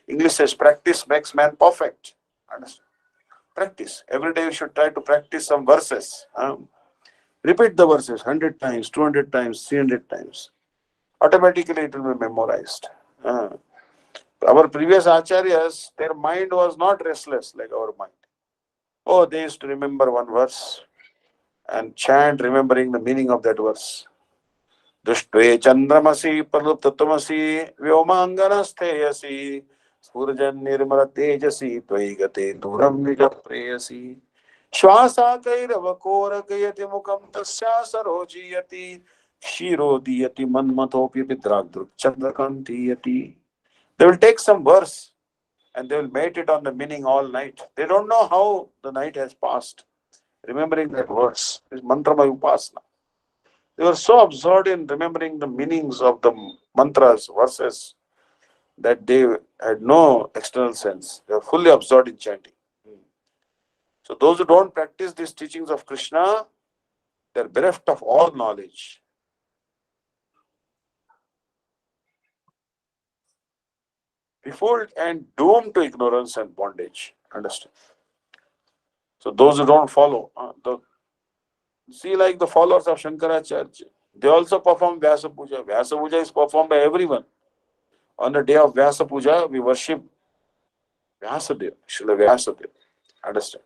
English says practice makes man perfect. Understand? Practice. Every day you should try to practice some verses. Repeat the verses 100 times, 200 times, 300 times. Automatically it will be memorized. Our previous acharyas, their mind was not restless like our mind. Oh, they used to remember one verse and chant remembering the meaning of that verse. Dushtve chandramasi praluptatamasi vyomanganastheyasi surjan nirmala tejasi tvaigate duram nijapreyasi Shwasa kairava koragayati mukam tasya sarojiyati shirodiyati manmatopi vidragdruk chandrakantiyati. They will take some verse and they will meditate on the meaning all night. They don't know how the night has passed. Remembering that verse is mantrama upasana. They were so absorbed in remembering the meanings of the mantras, verses, that they had no external sense. They were fully absorbed in chanting. So those who don't practice these teachings of Krishna, They are bereft of all knowledge. Befooled and doomed to ignorance and bondage. Understand? So those who don't follow, see, like the followers of Shankaracharya, they also perform Vyasa Puja. Vyasa Puja is performed by everyone. On the day of Vyasa Puja, we worship Vyasadeva, Srila Vyasadeva. Understand?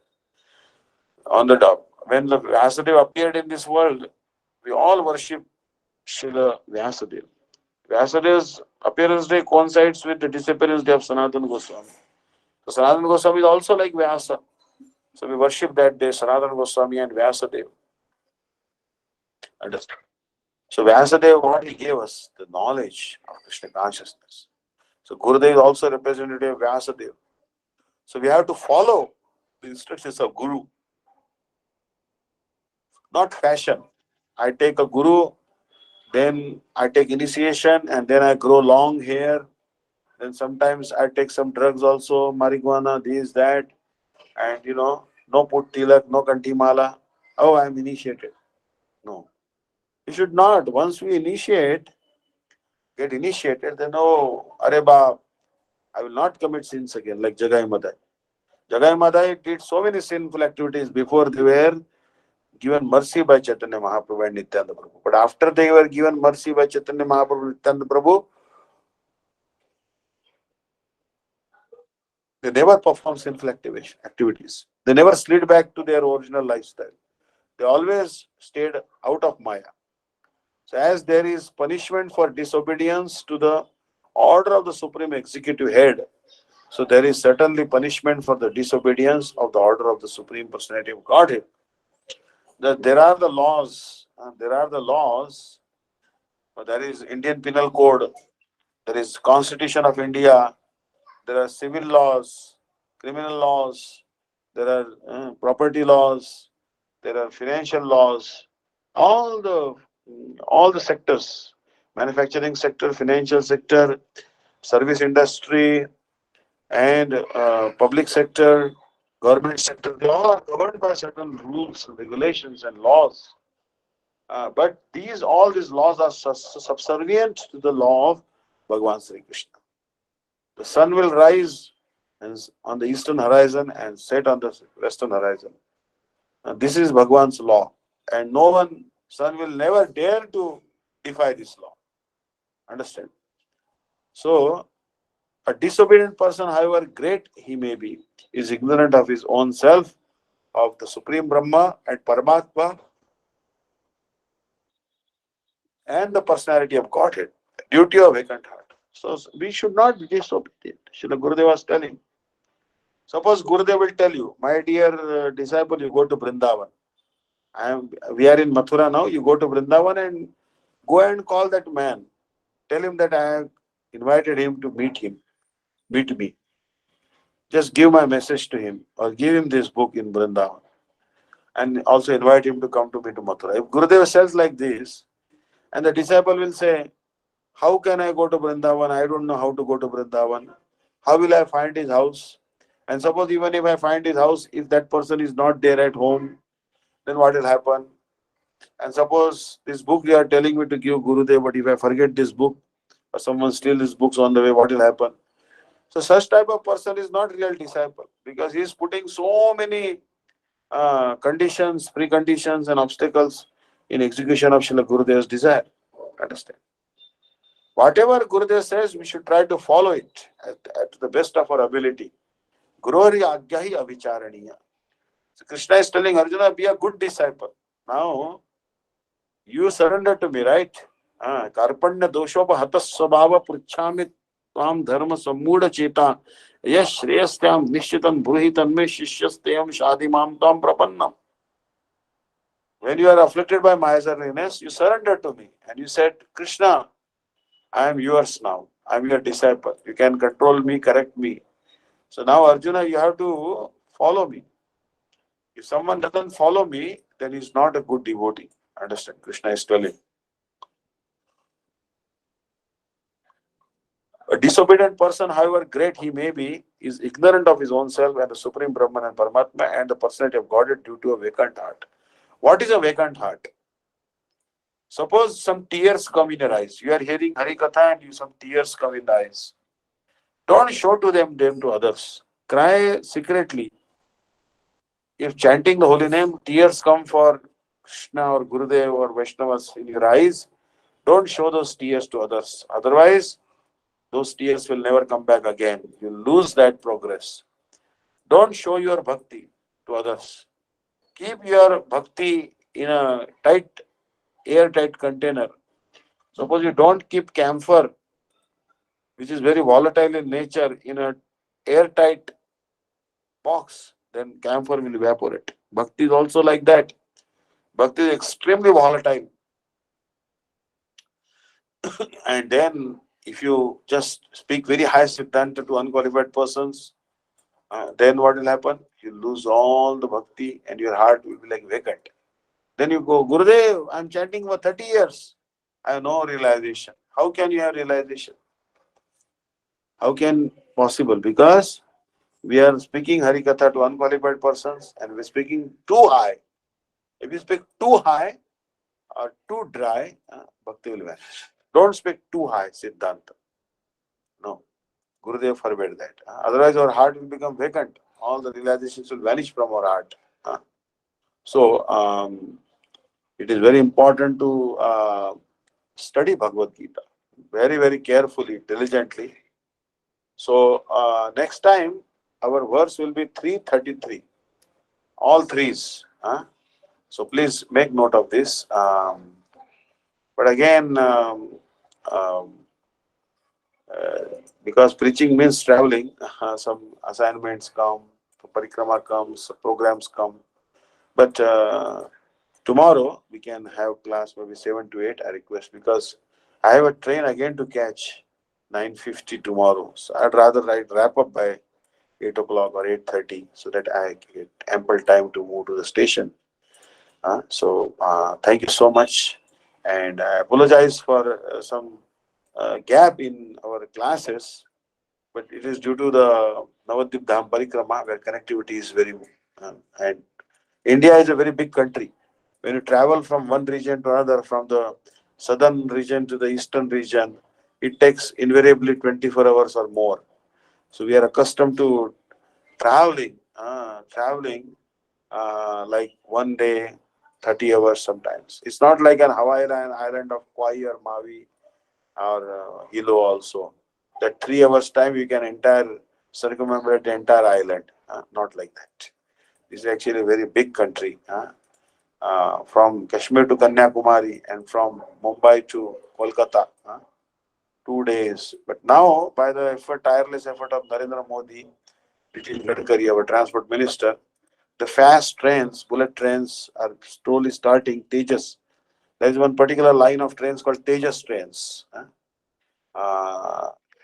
On the top, when the Vyasadeva appeared in this world, we all worship Srila Vyasadeva. Vyasadeva's appearance day coincides with the disappearance day of Sanatana Goswami. So Sanatana Goswami is also like Vyasa. So we worship that day Sanatana Goswami and Vyasadeva. Understand? So Vyasadeva, what he gave us? The knowledge of Krishna consciousness. So Gurudev is also representative of Vyasadeva. So we have to follow the instructions of Guru, not fashion. I take a Guru, then I take initiation, and then I grow long hair. Then sometimes I take some drugs also, marijuana, this, that, and no put tilak, no kantimala. Oh, I am initiated. No. You should not. Once we get initiated, then Areba, I will not commit sins again, like Jagai Madai. Jagai Madai did so many sinful activities before they were given mercy by Chaitanya Mahaprabhu and Nityananda Prabhu. But after they were given mercy by Chaitanya Mahaprabhu and Nityananda Prabhu, they never performed sinful activities. They never slid back to their original lifestyle. They always stayed out of Maya. So as there is punishment for disobedience to the order of the Supreme Executive Head, so there is certainly punishment for the disobedience of the order of the Supreme Personality of Godhead. There are the laws. There is Indian Penal Code. There is Constitution of India. There are civil laws, criminal laws. There are property laws. There are financial laws. All the sectors, manufacturing sector, financial sector, service industry, and public sector, government sector, they all are governed by certain rules, regulations, and laws. But all these laws are subservient to the law of Bhagavan Sri Krishna. The sun will rise on the eastern horizon and set on the western horizon. This is Bhagavan's law. And sun will never dare to defy this law. Understand? So, a disobedient person, however great he may be, is ignorant of his own self, of the Supreme Brahma and Paramatma, and the personality of Godhead, duty of vacant heart. So we should not be disobedient. Srila Gurudev was telling. Suppose Gurudev will tell you, my dear disciple, you go to Vrindavan. We are in Mathura now, you go to Vrindavan and go and call that man. Tell him that I have invited him to meet me. Just give my message to him or give him this book in Vrindavan. And also invite him to come to me to Mathura. If Gurudev says like this, and the disciple will say, how can I go to Vrindavan? I don't know how to go to Vrindavan. How will I find his house? And suppose even if I find his house, if that person is not there at home, then what will happen? And suppose this book you are telling me to give Gurudev, but if I forget this book, or someone steals his books on the way, what will happen? So such type of person is not real disciple, because he is putting so many conditions, preconditions and obstacles in execution of Srila Gurudev's desire. Understand? Whatever Gurudev says, we should try to follow it at the best of our ability. Gururi agyahi avicharaniya. So Krishna is telling Arjuna, be a good disciple. Now, you surrender to me, right? Karpanya doshopa hatas svabhava pruchhami tvam dharma sammuda cheta yash shreyastyam nishchitam bruhitan me shishyastayam shadimam tam prapannam. When you are afflicted by miserliness, you surrender to me. And you said, Krishna, I am yours now. I am your disciple. You can control me, correct me. So now, Arjuna, you have to follow me. If someone doesn't follow me, then he's not a good devotee. Understand? Krishna is telling. A disobedient person, however great he may be, is ignorant of his own self and the Supreme Brahman and Paramatma and the personality of Godhead due to a vacant heart. What is a vacant heart? Suppose some tears come in your eyes. You are hearing Hari Katha and some tears come in the eyes. Don't show them to others. Cry secretly. If chanting the holy name, tears come for Krishna or Gurudev or Vaishnavas in your eyes, don't show those tears to others. Otherwise, those tears will never come back again. You lose that progress. Don't show your bhakti to others. Keep your bhakti in a airtight container. Suppose you don't keep camphor, which is very volatile in nature, in a airtight box, then camphor will evaporate. Bhakti is also like that. Bhakti is extremely volatile. And then, if you just speak very high Siddhanta to unqualified persons, then what will happen? You lose all the bhakti and your heart will be like vacant. Then you go, Gurudev, I'm chanting for 30 years. I have no realization. How can you have realization? How can possible? Because we are speaking Harikatha to unqualified persons and we're speaking too high. If you speak too high or too dry, bhakti will vanish. Don't speak too high, Siddhanta. No. Gurudev forbade that. Otherwise, our heart will become vacant. All the realizations will vanish from our heart. So, it is very important to study Bhagavad-Gita very, very carefully, diligently. So, next time, our verse will be 333. All threes. So, please make note of this. But again, because preaching means traveling, some assignments come, parikrama comes, programs come. But tomorrow we can have class maybe 7 to 8, I request, because I have a train again to catch 9:50 tomorrow. So I'd rather wrap up by 8 o'clock or 8:30 so that I get ample time to move to the station. So thank you so much. And I apologize for some gap in our classes, but it is due to the Navadvip Dham Parikrama where connectivity is very, and India is a very big country. When you travel from one region to another, from the southern region to the eastern region, it takes invariably 24 hours or more. So we are accustomed to traveling, like one day, 30 hours sometimes. It's not like an Hawaiian island of Kauai or Maui or Hilo also. That 3 hours time you can circumambulate the entire island. Not like that. It's actually a very big country. From Kashmir to Kanyakumari and from Mumbai to Kolkata. 2 days. But now, by the tireless effort of Narendra Modi, Nitin Gadkari, our transport minister, the fast trains, bullet trains are slowly starting. Tejas. There is one particular line of trains called Tejas trains.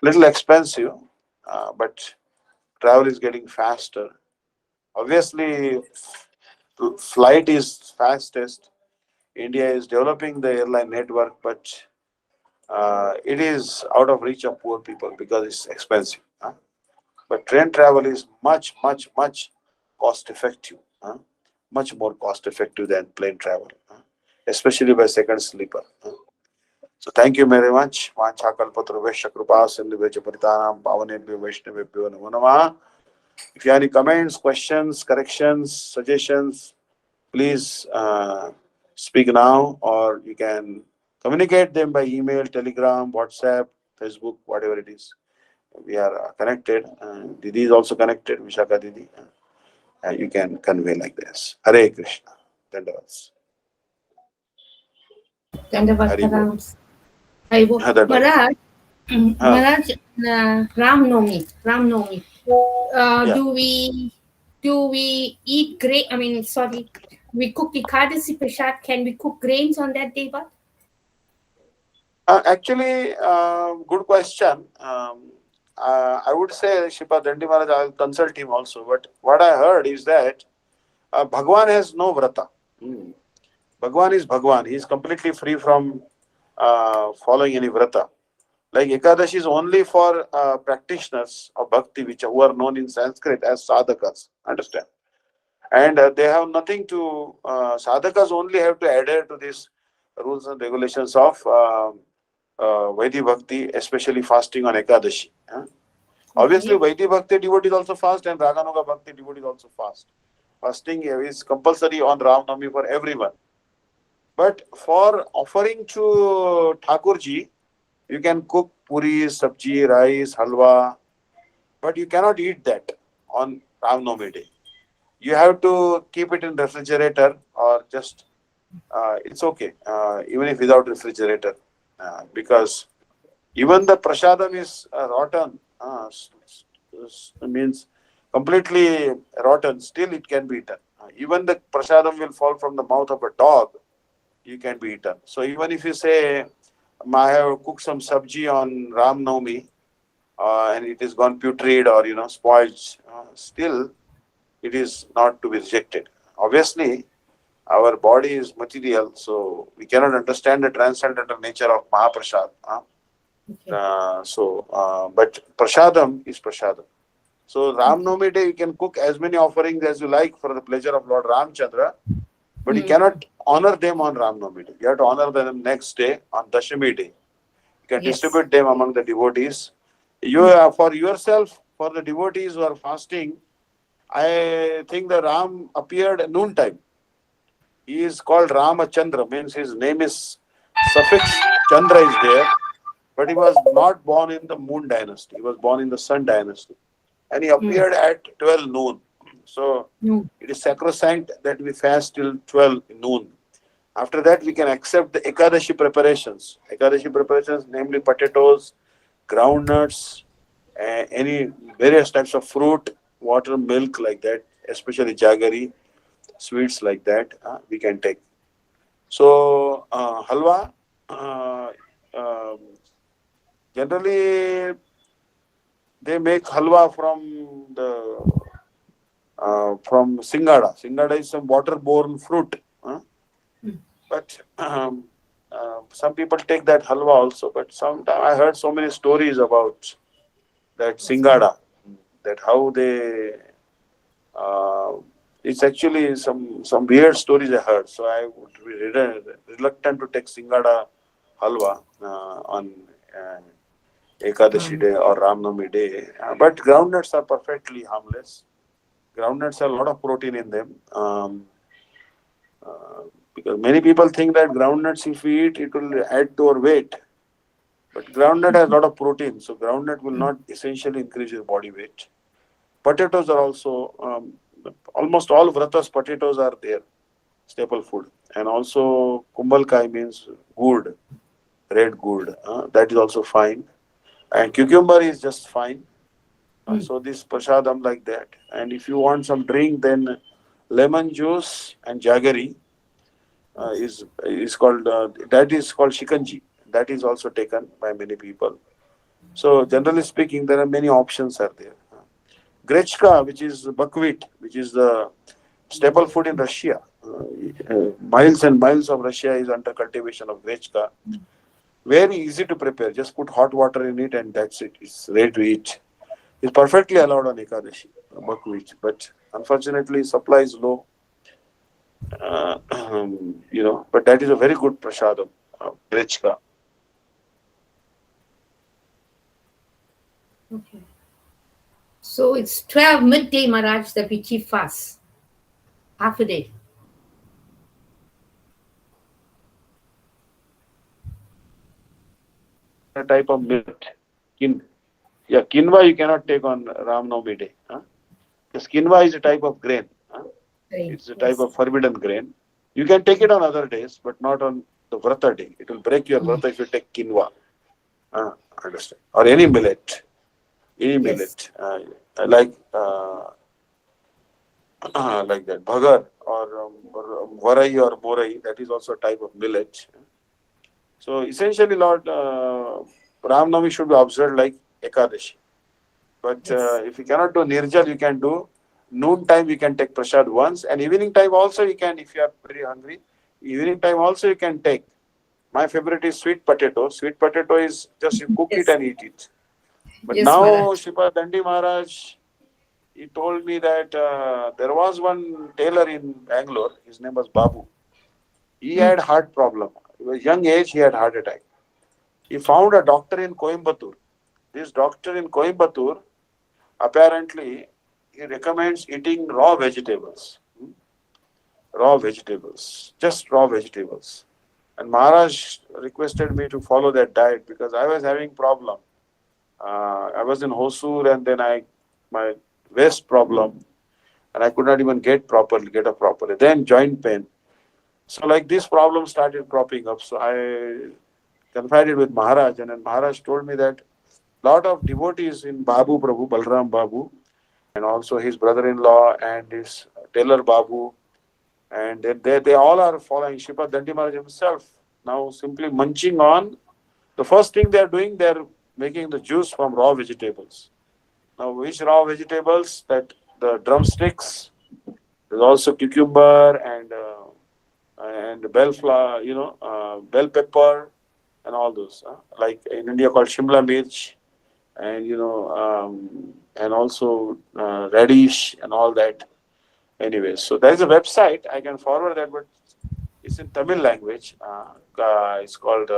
Little expensive, but travel is getting faster. Obviously, flight is fastest. India is developing the airline network, but it is out of reach of poor people because it's expensive. But train travel is much, much, much cost effective. Much more cost effective than plane travel, especially by second sleeper. So thank you very much. Vanchakalpatra Kripa Sindhu Paritanam Pavanebhyo Vaishnavebhyo Namo Namah. If you have any comments, questions, corrections, suggestions, please speak now, or you can communicate them by email, telegram, WhatsApp, Facebook, whatever it is. We are connected. Didi is also connected, Vishaka Didi. You can convey like this. Hare Krishna. Dandavats. Dandavat Haribol. Pranams. Haribol. Maharaj, Maharaj, Ram Nomi. Yeah. Do we eat grain? I mean, sorry, we cook Ekadasi Prasad. Can we cook grains on that day, but? Actually, good question. I would say, Shipa Dandi Maharaj, I will consult him also. But what I heard is that Bhagwan has no vrata. Bhagwan is Bhagwan. He is completely free from following any vrata. Like Ekadashi is only for practitioners of bhakti, who are known in Sanskrit as sadhakas. Understand? And they have nothing to, sadhakas only have to adhere to this rules and regulations of Vaidhi Bhakti, especially fasting on Ekadashi. Obviously, Vaidhi Bhakti devotees also fast and Raganuga Bhakti devotees also fast. Fasting is compulsory on Ram Navami for everyone. But for offering to Thakurji, you can cook puri, sabji, rice, halwa, but you cannot eat that on Ram Navami day. You have to keep it in refrigerator or just, it's okay, even if without refrigerator, because even the prasadam is rotten, means completely rotten, still it can be eaten. Even the prasadam will fall from the mouth of a dog, you can be eaten. So even if you say, I have cooked some sabji on Ram Navami, and it is gone putrid or spoiled, still it is not to be rejected. Obviously, our body is material, so we cannot understand the transcendental nature of Mahaprasad. But prasadam is prasadam. So Ram Navami day you can cook as many offerings as you like for the pleasure of Lord Ramchandra, but you cannot honor them on Ram Navami day. You have to honor them next day on Dashami day. You can distribute them among the devotees. You for yourself, for the devotees who are fasting, I think the Ram appeared at noon time. He is called Ramachandra, means his name is suffix Chandra is there, but he was not born in the moon dynasty. He was born in the sun dynasty. And he appeared at 12 noon. So it is sacrosanct that we fast till 12 noon. After that, we can accept the Ekadashi preparations. Ekadashi preparations, namely potatoes, groundnuts, any various types of fruit, water, milk like that, especially jaggery, sweets like that, we can take. So, halwa, um, generally they make halwa from from singada. Singada is some water-borne fruit. But some people take that halwa also. But sometimes I heard so many stories about that singada, that how they. It's actually some weird stories I heard. So I would be reluctant to take singada halwa on Ekadashi day or Ramnami day. But groundnuts are perfectly harmless. Groundnuts have a lot of protein in them. Because many people think that groundnuts, if we eat, it will add to our weight. But groundnut has a lot of protein, so groundnut will not essentially increase your body weight. Potatoes are also, almost all vratas, potatoes are there, staple food. And also kumbalkai means gourd, red gourd. That is also fine. And cucumber is just fine. So this prasadam like that. And if you want some drink, then lemon juice and jaggery is called that is called shikanji. That is also taken by many people. So generally speaking, there are many options are there. Grechka, which is buckwheat, which is the staple food in Russia. Miles and miles of Russia is under cultivation of grechka. Very easy to prepare. Just put hot water in it and that's it. It's ready to eat. It's perfectly allowed on Ekadashi, buckwheat. But unfortunately, supply is low. But that is a very good prasadam, grechka. Okay. So it's 12 midday, Maharaj, that we keep fast. Half a day. A type of millet. Quinoa you cannot take on Ram Navami day. Because quinoa is a type of grain. It's a type of forbidden grain. You can take it on other days, but not on the Vrata day. It will break your Vrata if you take quinoa. Understand? Or any millet. Any millet. Like that. Bhagar or Varai or Morai, that is also a type of millet. So essentially, Lord, Ram Navami should be observed like Ekadashi. But if you cannot do Nirjal, you can do noon time, you can take prasad once, and evening time also you can, if you are very hungry, evening time also you can take. My favorite is sweet potato. Sweet potato is just you cook it and eat it. But now, Shripa Dandi Maharaj, he told me that there was one tailor in Bangalore, his name was Babu. He had heart problem. a young age, he had heart attack. He found a doctor in Coimbatore. This doctor in Coimbatore, apparently, he recommends eating raw vegetables. Raw vegetables, just raw vegetables. And Maharaj requested me to follow that diet because I was having problem. I was in Hosur and then my waist problem and I could not even get up properly. Then joint pain. So like this problem started cropping up. So I confided with Maharaj and then Maharaj told me that lot of devotees in Babu Prabhu, Balram Babu, and also his brother-in-law and his tailor Babu, and they all are following Sripad Dandi Maharaj himself. Now simply munching on, the first thing they are doing, they are making the juice from raw vegetables. Now which raw vegetables? That the drumsticks, there's also cucumber and bell flower, bell pepper and all those. Like in India called Shimla mirch and and also radish and all that. Anyway, so there is a website, I can forward that, but it's in Tamil language. It's called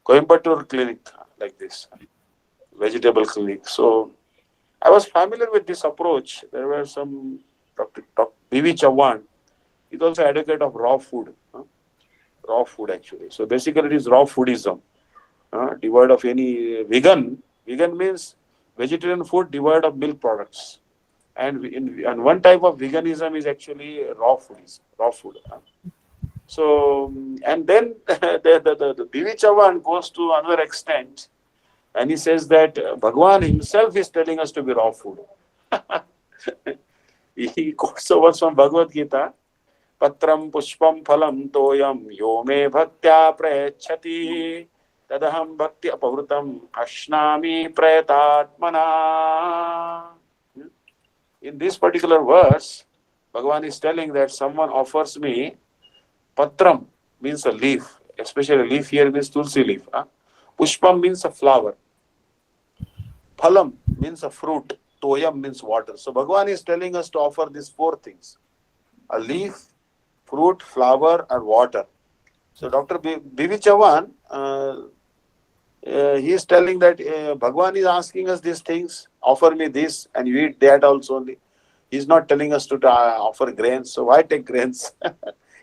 Coimbatore Clinic, like this, vegetable clinic. So I was familiar with this approach. There were some Dr. B.V. Chauhan. He's also advocate of raw food. Raw food actually. So basically it is raw foodism. Devoid of any vegan. Vegan means vegetarian food devoid of milk products. And one type of veganism is actually raw food. So, and then the B.V. Chauhan goes to another extent and he says that Bhagwan himself is telling us to be raw food. He quotes a verse from Bhagavad-Gita, Patram pushpam phalam toyam yo me bhaktya prayachati tadaham bhakti apavrutam ashnami prayatatmana. In this particular verse, Bhagavan is telling that someone offers me patram, means a leaf, especially leaf here means tulsi leaf. Pushpam means a flower. Phalam means a fruit. Toyam means water. So Bhagavan is telling us to offer these four things: a leaf, fruit, flower, and water. So Dr. B.V. Chauhan, he is telling that Bhagavan is asking us these things, offer me this, and you eat that also only. He is not telling us to offer grains. So why take grains?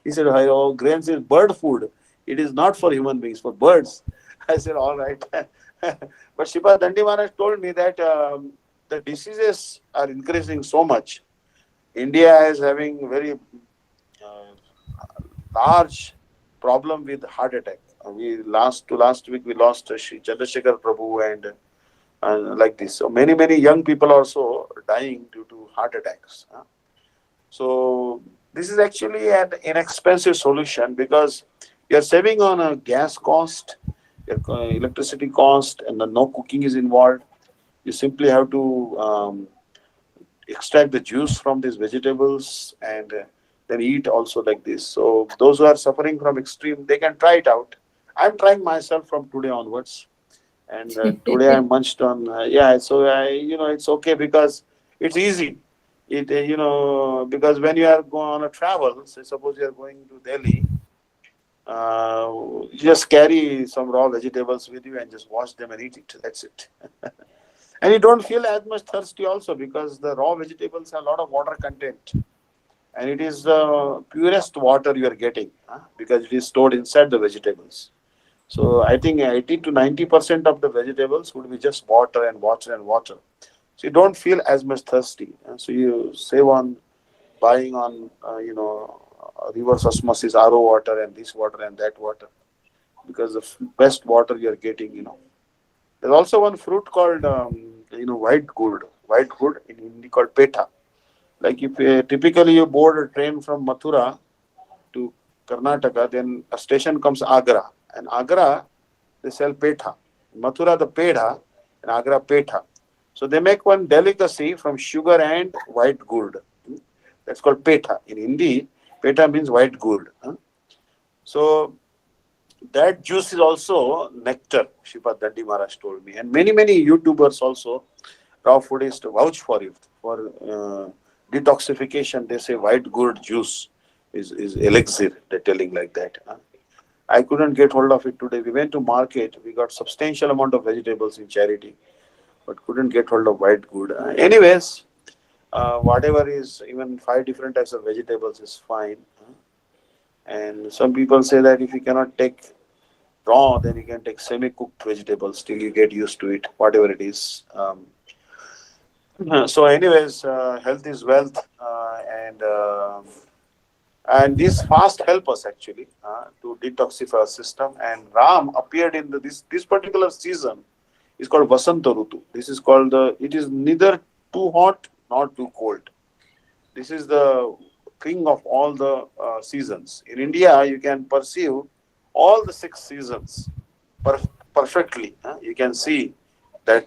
He said, oh, grains is bird food. It is not for human beings, for birds. I said, all right. But Sripad Dandi Maharaj told me that the diseases are increasing so much. India is having very large problem with heart attack. Last week we lost Shri Chandrasekhar Prabhu and like this. So many young people are also dying due to heart attacks. So this is actually an inexpensive solution because you're saving on a gas cost, your electricity cost, and no cooking is involved. You simply have to extract the juice from these vegetables and then eat also like this. So those who are suffering from extreme, they can try it out. I'm trying myself from today onwards, and today I munched on. So it's okay because it's easy. Because when you are going on a travel, say suppose you are going to Delhi, you just carry some raw vegetables with you and just wash them and eat it. That's it. And you don't feel as much thirsty also because the raw vegetables have a lot of water content. And it is the purest water you are getting because it is stored inside the vegetables. So I think 80 to 90% of the vegetables would be just water and water and water. So you don't feel as much thirsty. So you save on buying on, reverse osmosis, RO water and this water and that water. Because the best water you are getting, There's also one fruit called, white gourd. White gourd in Hindi called petha. Like if typically you board a train from Mathura to Karnataka, then a station comes Agra. And Agra, they sell petha. In Mathura, the pedha, and Agra, petha. So they make one delicacy from sugar and white gourd. That's called petha. In Hindi, petha means white gourd. So that juice is also nectar, Sripad Dandi Maharaj told me. And many YouTubers also, raw foodists, vouch for it. For detoxification, they say white gourd juice is elixir. They're telling like that. I couldn't get hold of it today. We went to market. We got substantial amount of vegetables in charity, but couldn't get hold of white good. Anyways, whatever is, even 5 different types of vegetables is fine. And some people say that if you cannot take raw, then you can take semi-cooked vegetables till you get used to it, whatever it is. So, anyways, health is wealth, and this fast help us actually to detoxify our system. And Ram appeared in this particular season. Is called Vasanta Rutu. This is called it is neither too hot nor too cold. This is the king of all the seasons. In India, you can perceive all the 6 seasons perfectly. You can see that,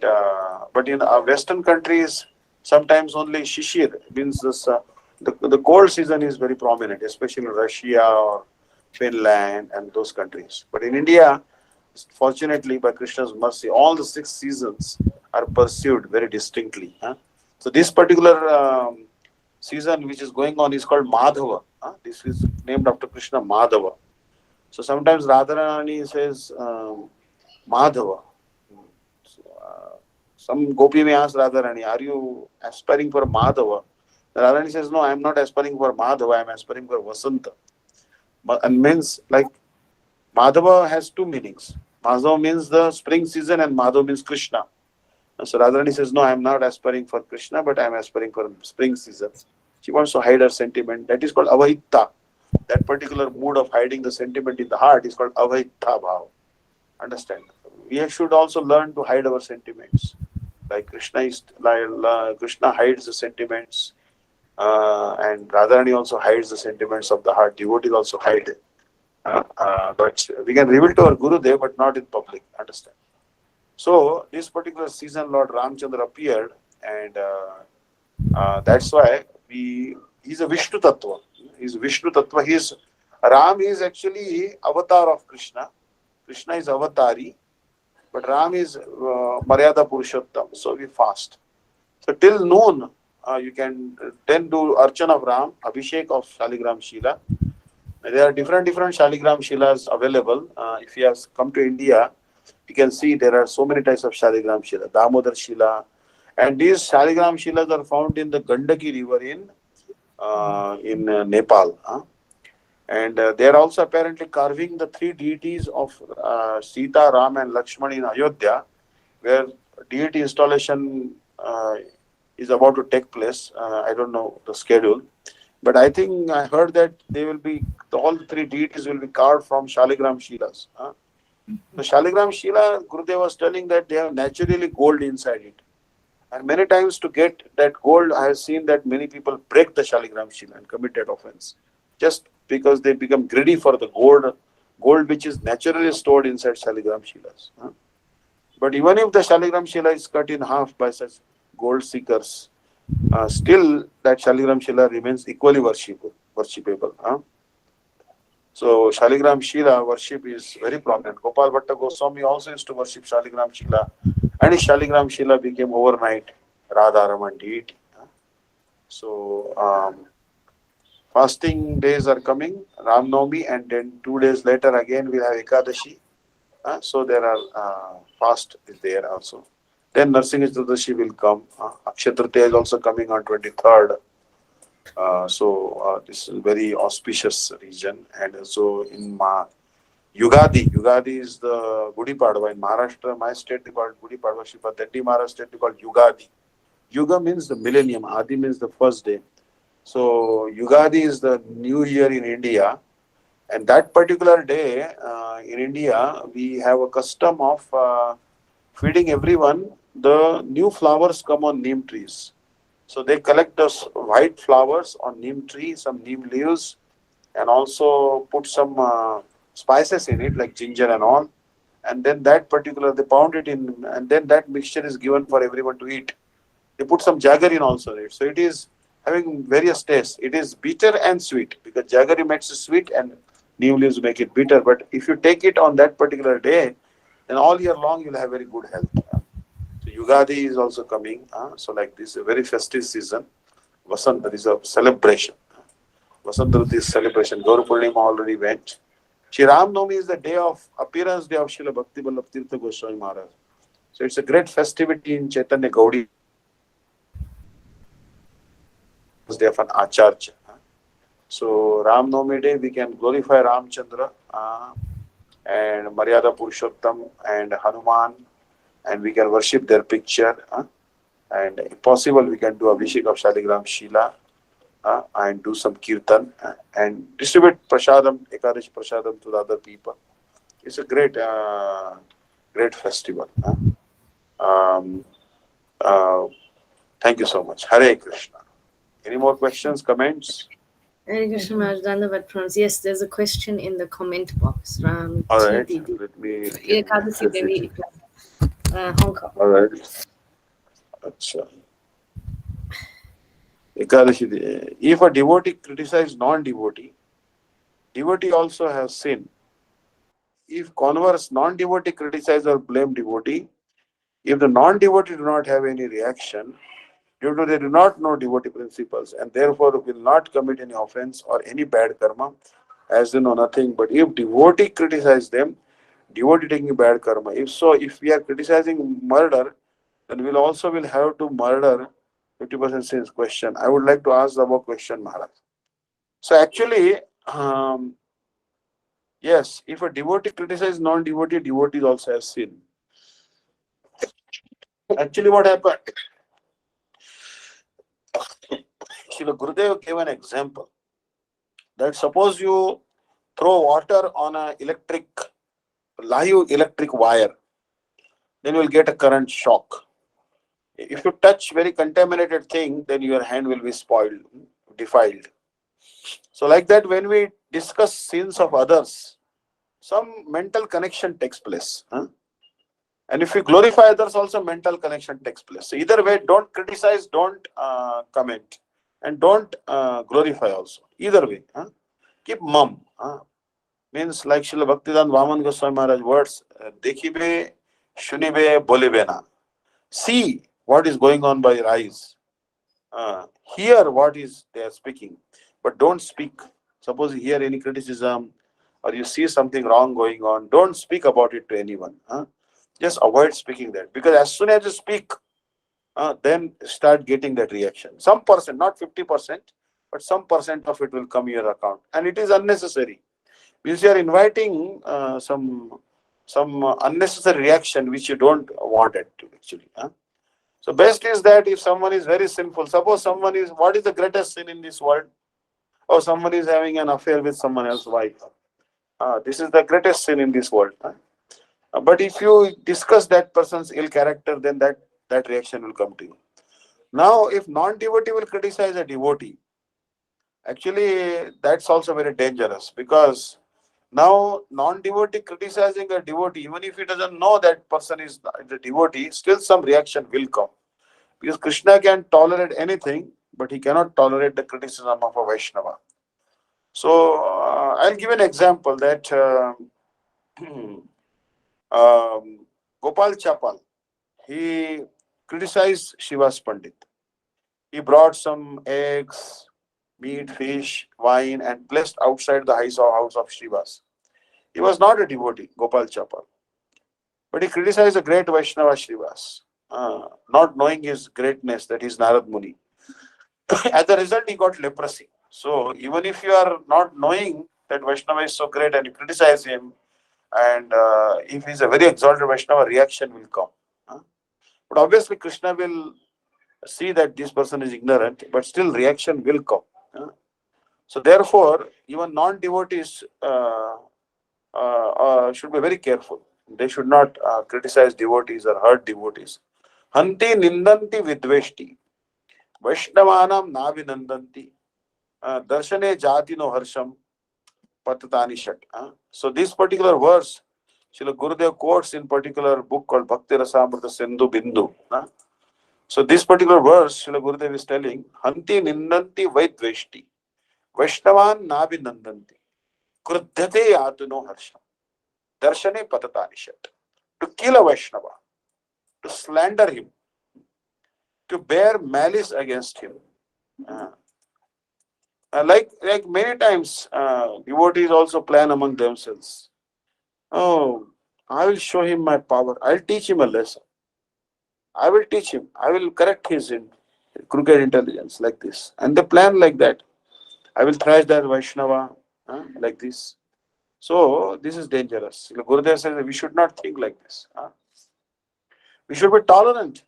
but in Western countries, sometimes only Shishir means this, the cold season is very prominent, especially in Russia or Finland and those countries. But in India, fortunately, by Krishna's mercy, all the 6 seasons are perceived very distinctly. So this particular season which is going on is called Madhava. This is named after Krishna, Madhava. So sometimes Radharani says Madhava. So, some gopi may ask Radharani, are you aspiring for Madhava? Radharani says, no, I am not aspiring for Madhava, I am aspiring for Vasanta. And means like Madhava has 2 meanings. Madhava means the spring season and Madhava means Krishna. So Radharani says, no, I am not aspiring for Krishna, but I am aspiring for spring season. She wants to hide her sentiment. That is called Avahita. That particular mood of hiding the sentiment in the heart is called Avahita Bhav. Understand? We should also learn to hide our sentiments. Like Krishna hides the sentiments, and Radharani also hides the sentiments of the heart. Devotees also hide it. But we can reveal to our Guru Dev, but not in public. Understand? So this particular season, Lord Ramchandra appeared, and that's why he's a Vishnu Tattva. He's Vishnu Tattva. Ram is actually avatar of Krishna. Krishna is avatari, but Ram is Maryada Purushottam. So we fast. So till noon, you can then do Archana of Ram, Abhishek of Shaligram Shila. There are different Shaligram Shilas available. If you have come to India, you can see there are so many types of Shaligram Shila, Damodar Shila. And these Shaligram Shilas are found in the Gandaki river in Nepal. And they are also apparently carving the 3 deities of Sita, Ram and Lakshman in Ayodhya, where deity installation is about to take place. I don't know the schedule. But I think I heard that all 3 deities will be carved from Shaligram Shilas. The Shaligram Shila, Gurudev was telling that they have naturally gold inside it. And many times to get that gold, I have seen that many people break the Shaligram Shila and commit that offense. Just because they become greedy for the gold which is naturally stored inside Shaligram Shilas. But even if the Shaligram Shila is cut in half by such gold seekers, still that Shaligram Shila remains equally worshipable. So Shaligram Shila worship is very prominent. Gopal Bhatta Goswami also used to worship Shaligram Shila, and his Shaligram Shila became overnight Radha Raman deity. So fasting days are coming, Ram Navami, and then 2 days later again we'll have Ekadashi. So there are fast is there also. Then Narsingh Chaturdashi will come. Akshaya Tritiya is also coming on 23rd. So this is a very auspicious region. And so in Yugadi is the Gudi Padwa. In Maharashtra, my state they call it Gudi Padwa. Shripadeti Maharashtra state they call it Yugadi. Yuga means the millennium. Adi means the first day. So Yugadi is the new year in India. And that particular day in India, we have a custom of feeding everyone. The new flowers come on neem trees. So they collect those white flowers on neem tree, some neem leaves, and also put some spices in it like ginger and all. And then they pound it in, and then that mixture is given for everyone to eat. They put some jaggery in also in it. So it is having various tastes. It is bitter and sweet because jaggery makes it sweet and neem leaves make it bitter. But if you take it on that particular day, then all year long you'll have very good health. So Yugadi is also coming. So like this is a very festive season. Vasanta is a celebration. Vasanta is celebration. Gauru Purnima already went. Shri Ram Navami is the day of appearance day of Srila Bhakti Vallabh Tirtha Goswami Maharaj. So it's a great festivity in Chaitanya Gaudiya. Day of an Acharya. So Ram Navami day we can glorify Ramchandra and Maryada Purushottam and Hanuman, and we can worship their picture. And if possible, we can do Abhishek of Shaligram Shila and do some kirtan and distribute prasadam, Ekadashi prasadam to the other people. It's a great festival. Um, uh, Thank you so much. Hare Krishna. Any more questions, comments? Hare Krishna Maharaj, Dandavat pronouns. Yes, there's a question in the comment box from All right. TDD. Let me. Ekadasi Devi, Hong Kong. All right. Achha. Ekadashi. If a devotee criticizes non-devotee, devotee also has sin. If converse non-devotee criticize or blame devotee, if the non-devotee do not have any reaction, due to they do not know devotee principles and therefore will not commit any offense or any bad karma, as they know nothing. But if devotee criticize them, devotee taking bad karma. If so, if we are criticizing murder, then we'll also will have to murder 50% sins. Question. I would like to ask the above question, Maharaj. So actually, yes, if a devotee criticizes non-devotee, devotees also have sin. Actually, what happened? Srila Gurudev gave an example that suppose you throw water on a live electric wire, then you will get a current shock. If you touch very contaminated thing, then your hand will be spoiled, defiled. So like that, when we discuss sins of others, some mental connection takes place. And if we glorify others, also mental connection takes place. So either way, don't criticize, don't comment, and don't glorify also. Either way, keep mum. Means like Srila Bhakti-Vidanta Vaman Goswami Maharaj words, Dekhibe, Shunibe, Bolibe na. See what is going on by your eyes. Hear what is they are speaking, but don't speak. Suppose you hear any criticism or you see something wrong going on, don't speak about it to anyone. Just avoid speaking that, because as soon as you speak, then start getting that reaction. Some percent, not 50%, but some percent of it will come your account, and it is unnecessary. Because you are inviting some unnecessary reaction which you don't want it to actually. So best is that if someone is very sinful, suppose someone is, what is the greatest sin in this world? Or someone is having an affair with someone else's wife. This is the greatest sin in this world. But if you discuss that person's ill character, then that reaction will come to you. Now, if non-devotee will criticize a devotee, actually that's also very dangerous, because now non-devotee criticizing a devotee, even if he doesn't know that person is the devotee, still some reaction will come. Because Krishna can tolerate anything, but he cannot tolerate the criticism of a Vaishnava. So I'll give an example that Gopal Chapal, he criticized Shiva's Pandit. He brought some eggs, meat, fish, wine, and placed outside the house of Shiva's. He was not a devotee, Gopal Chapal, but he criticized the great Vaishnava Srivas, not knowing his greatness, that is Narad Muni. As a result, he got leprosy. So even if you are not knowing that Vaishnava is so great and you criticize him, and if he's a very exalted Vaishnava, reaction will come. But obviously, Krishna will see that this person is ignorant, but still reaction will come. So therefore, even non-devotees should be very careful. They should not criticize devotees or hurt devotees. Hanti nindanti vidveshti. Vaishnavanam navinandanti. Darshane jati no harsham patatani shat. So this particular verse, Srila Gurudev quotes in particular book called Bhakti Rasamrita Sindhu Bindu. So this particular verse, Srila Gurudev is telling, Hanti nindanti vaidveshti. Vaishnavan navinandanti. Krudhyate yatu no harsham. Darshane patatani shat. To kill a Vaishnava, to slander him, to bear malice against him, Like many times, devotees also plan among themselves. Oh, I will show him my power. I'll teach him a lesson. I will teach him. I will correct his crooked intelligence like this. And they plan like that. I will thrash that Vaishnava like this. So this is dangerous. Gurudev says that we should not think like this. We should be tolerant.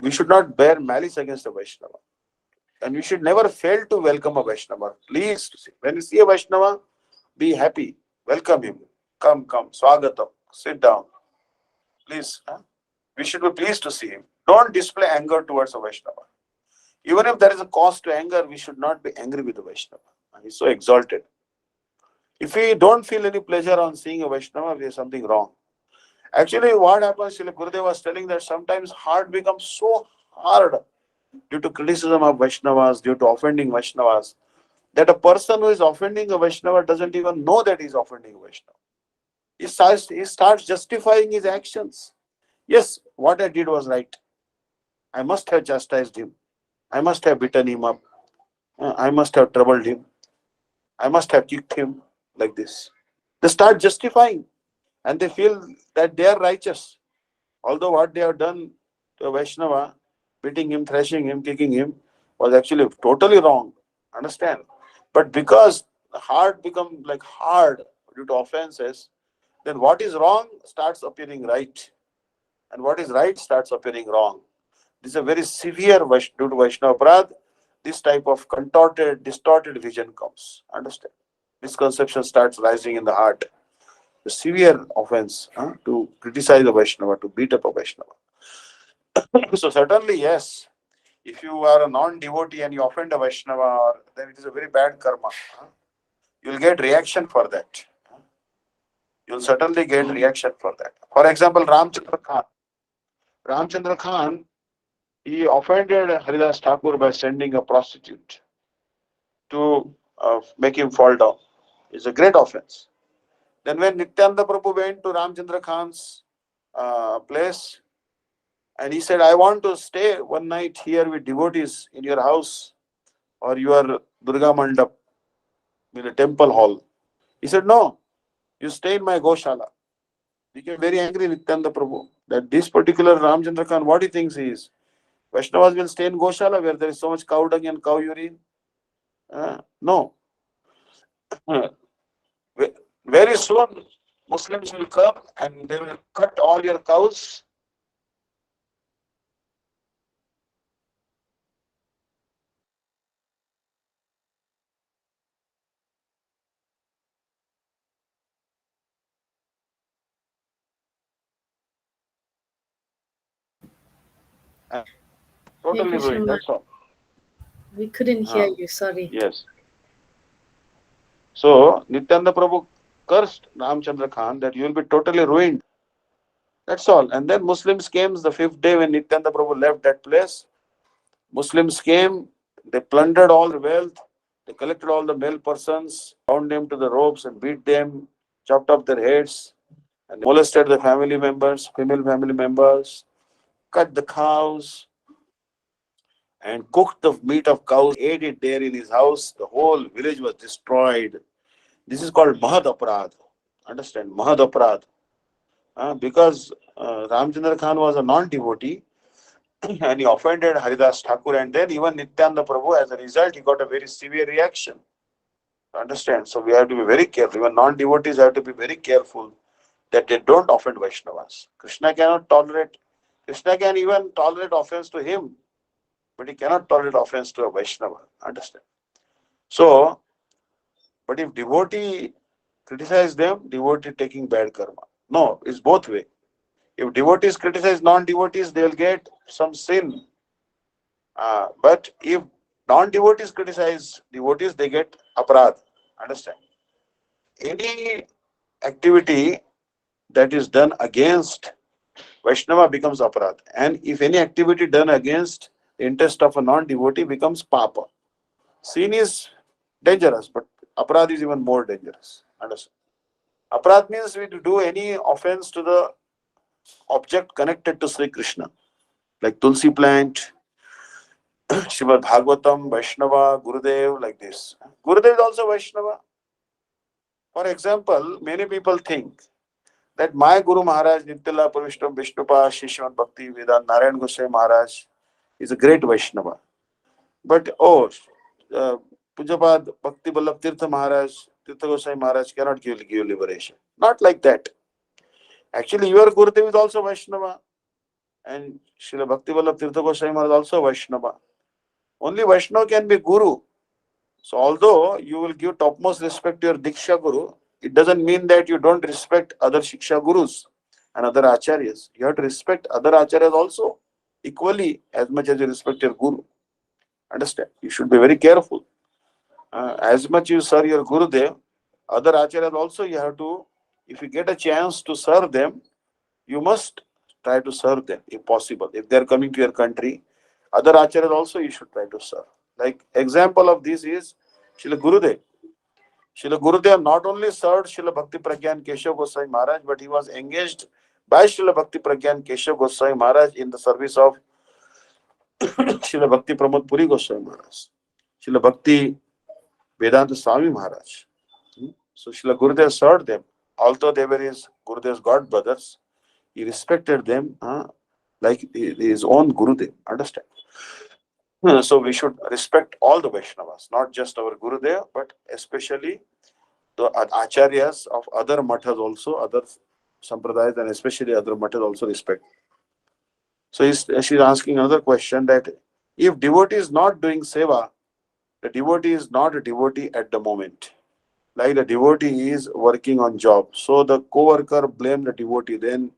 We should not bear malice against a Vaishnava. And we should never fail to welcome a Vaishnava. Please, when you see a Vaishnava, be happy. Welcome him. Come, Swagatam. Sit down. Please. We should be pleased to see him. Don't display anger towards a Vaishnava. Even if there is a cause to anger, we should not be angry with the Vaishnava. He's so exalted. If we don't feel any pleasure on seeing a Vaishnava, there is something wrong. Actually, what happens, Srila Gurudev was telling that sometimes heart becomes so hard due to criticism of Vaishnavas, due to offending Vaishnavas, that a person who is offending a Vaishnava doesn't even know that he is offending a Vaishnava. He starts justifying his actions. Yes, what I did was right. I must have chastised him. I must have beaten him up. I must have troubled him. I must have kicked him like this. They start justifying and they feel that they are righteous. Although what they have done to a Vaishnava, beating him, thrashing him, kicking him, was actually totally wrong. Understand? But because the heart becomes like hard due to offenses, then what is wrong starts appearing right. And what is right starts appearing wrong. This is a very severe due to Vaishnava Aparadh. This type of contorted, distorted vision comes. Understand? Misconception starts rising in the heart. The severe offense to criticize a Vaishnava, to beat up a Vaishnava. So certainly, yes, if you are a non-devotee and you offend a Vaishnava, then it is a very bad karma. You will get reaction for that. You will certainly get reaction for that. For example, Ramchandra Khan. Ramchandra Khan, he offended Haridas Thakur by sending a prostitute to make him fall down. It's a great offense. Then when Nityananda Prabhu went to Ramchandra Khan's place and he said, I want to stay one night here with devotees in your house or your Durga Mandap in a temple hall. He said, no, you stay in my Goshala. Became very angry Nityananda Prabhu that this particular Ramchandra Khan, what he thinks he is. Vaishnavas will stay in Goshala where there is so much cow dung and cow urine. No. Very soon, Muslims will come and they will cut all your cows. Totally Krishna ruined, Maharaj, that's all. we couldn't hear you, sorry. Yes. So, Nityananda Prabhu cursed Ramchandra Khan that you will be totally ruined. That's all. And then Muslims came the fifth day when Nityananda Prabhu left that place. Muslims came, they plundered all the wealth, they collected all the male persons, bound them to the ropes and beat them, chopped off their heads, and molested the family members, female family members, cut the cows, and cooked the meat of cows, ate it there in his house. The whole village was destroyed. This is called Mahad Aparadh. Understand? Mahad Aparadh. Because Ramchandra Khan was a non-devotee and he offended Haridas Thakur, and then even Nityananda Prabhu, as a result, he got a very severe reaction. Understand? So we have to be very careful. Even non-devotees have to be very careful that they don't offend Vaishnavas. Krishna cannot tolerate, Krishna can even tolerate offense to him, but he cannot tolerate offense to a Vaishnava. Understand? So, but if devotee criticize them, devotee taking bad karma. No, it's both way. If devotees criticize non-devotees, they will get some sin. But if non-devotees criticize devotees, they get aparadh. Understand? Any activity that is done against Vaishnava becomes aparadh. And if any activity done against the interest of a non-devotee becomes papa. Sin is dangerous, but aparadh is even more dangerous. Understand? Aparadh means we do any offense to the object connected to Sri Krishna, like Tulsi plant, Srimad Bhagavatam, Vaishnava, Gurudev, like this. Gurudev is also Vaishnava. For example, many people think that my Guru Maharaj, Nityala Parvishtam Vishnupa, Shishwan Bhakti Vedanta Narayan Goswami Maharaj is a great Vaishnava. But Pujapad Bhakti Vallabh Tirtha Maharaj, Tirtha Goswami Maharaj cannot give liberation. Not like that. Actually, your Gurudev is also Vaishnava. And Srila Bhakti Vallabh Tirtha Goswami Maharaj is also Vaishnava. Only Vaishnava can be Guru. So although you will give topmost respect to your Diksha Guru, it doesn't mean that you don't respect other Shiksha Gurus and other Acharyas. You have to respect other Acharyas also equally as much as you respect your Guru. Understand? You should be very careful. As much you serve your Gurudev, other Acharyas also you have to, if you get a chance to serve them, you must try to serve them if possible. If they are coming to your country, other Acharyas also you should try to serve. Like example of this is Srila Gurudev. Srila Gurudev not only served Srila Bhakti Pragyan Keshav Goswami Maharaj, but he was engaged by Srila Bhakti Pragyan Keshav Goswami Maharaj in the service of Srila Bhakti Pramod Puri Goswami Maharaj, Srila Bhakti Vedanta Swami Maharaj. So Srila Gurudev served them. Although they were his Gurudev's god brothers, he respected them like his own Gurudev. Understand? So we should respect all the Vaishnavas, not just our Gurudev, but especially the Acharyas of other mathas also, other sampradayas, and especially other mathas also respect. So she's asking another question, that if devotee is not doing seva, the devotee is not a devotee at the moment. Like the devotee is working on job. So the co-worker blame the devotee, then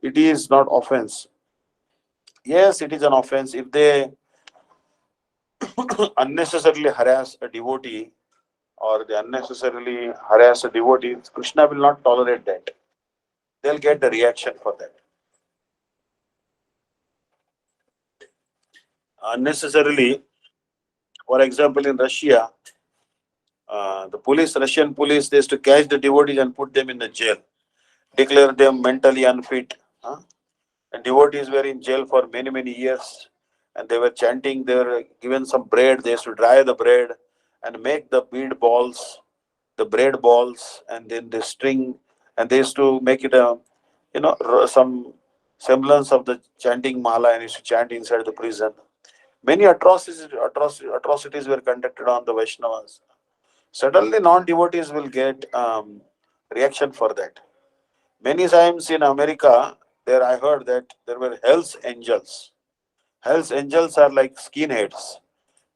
it is not offense. Yes, it is an offense if they unnecessarily harass a devotee, or they unnecessarily harass a devotee. Krishna will not tolerate that. They'll get the reaction for that. Unnecessarily, for example, in Russia, Russian police, they used to catch the devotees and put them in the jail, declare them mentally unfit. And devotees were in jail for many, many years, and they were chanting, they were given some bread, they used to dry the bread and make the bead balls, the bread balls, and then the string, and they used to make it some semblance of the chanting mala, and used to chant inside the prison. Many atrocities were conducted on the Vaishnavas. Suddenly, non-devotees will get reaction for that. Many times in America, there I heard that there were Hell's Angels. Hell's Angels are like skinheads.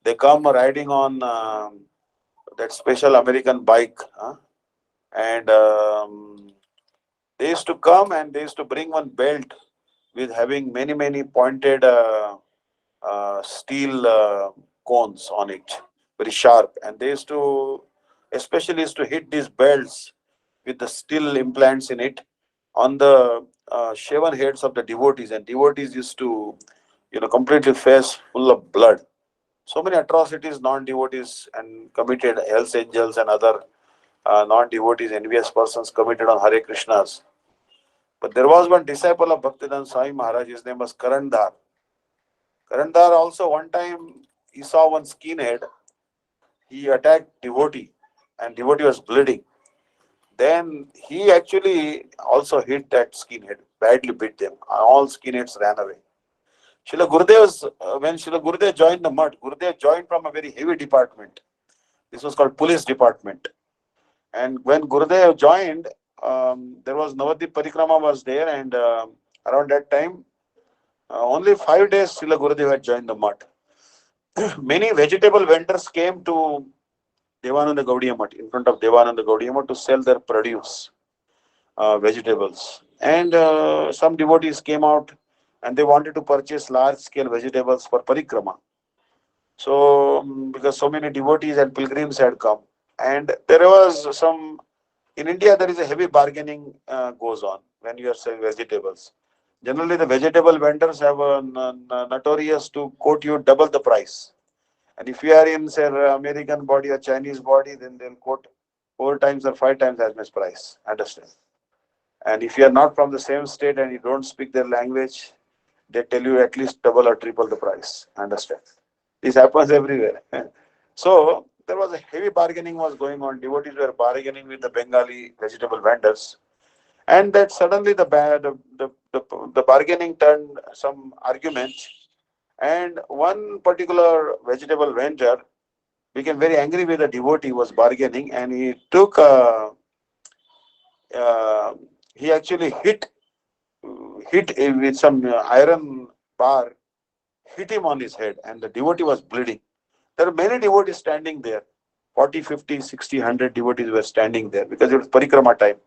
They come riding on that special American bike, and they used to come and they used to bring one belt with having many, many pointed steel cones on it, very sharp. And they used to, especially used to hit these belts with the steel implants in it on the shaven heads of the devotees. And devotees used to, completely face full of blood. So many atrocities non-devotees and committed, Hells Angels and other non-devotees, envious persons committed on Hare Krishnas. But there was one disciple of Bhaktivedanta Swami Maharaj, his name was Karandar. Karandar also one time, he saw one skinhead, he attacked devotee and devotee was bleeding. Then he actually also hit that skinhead, badly beat them. All skinheads ran away. When Srila Gurudev joined the mud, Gurudev joined from a very heavy department. This was called police department. And when Gurudev joined, there was Navadip Parikrama was there, and around that time, only 5 days Srila Gurudev had joined the mud. Many vegetable vendors came to Devananda Gaudiya Mutt, in front of Devananda Gaudiya Mutt, to sell their produce, vegetables. And some devotees came out and they wanted to purchase large scale vegetables for Parikrama. So, because so many devotees and pilgrims had come, and there was some, in India there is a heavy bargaining goes on when you are selling vegetables. Generally, the vegetable vendors have a notorious to quote you double the price. And if you are in, say, American body or Chinese body, then they'll quote 4 times or 5 times as much price. Understand? And if you are not from the same state and you don't speak their language, they tell you at least double or triple the price. Understand? This happens everywhere. So there was a heavy bargaining was going on. Devotees were bargaining with the Bengali vegetable vendors, and that suddenly the bargaining turned some argument, and one particular vegetable vendor became very angry with the devotee who was bargaining, and he took uh, he actually hit with some iron bar, hit him on his head, and the devotee was bleeding. There are many devotees standing there. 40, 50, 60, 100 devotees were standing there because it was parikrama time.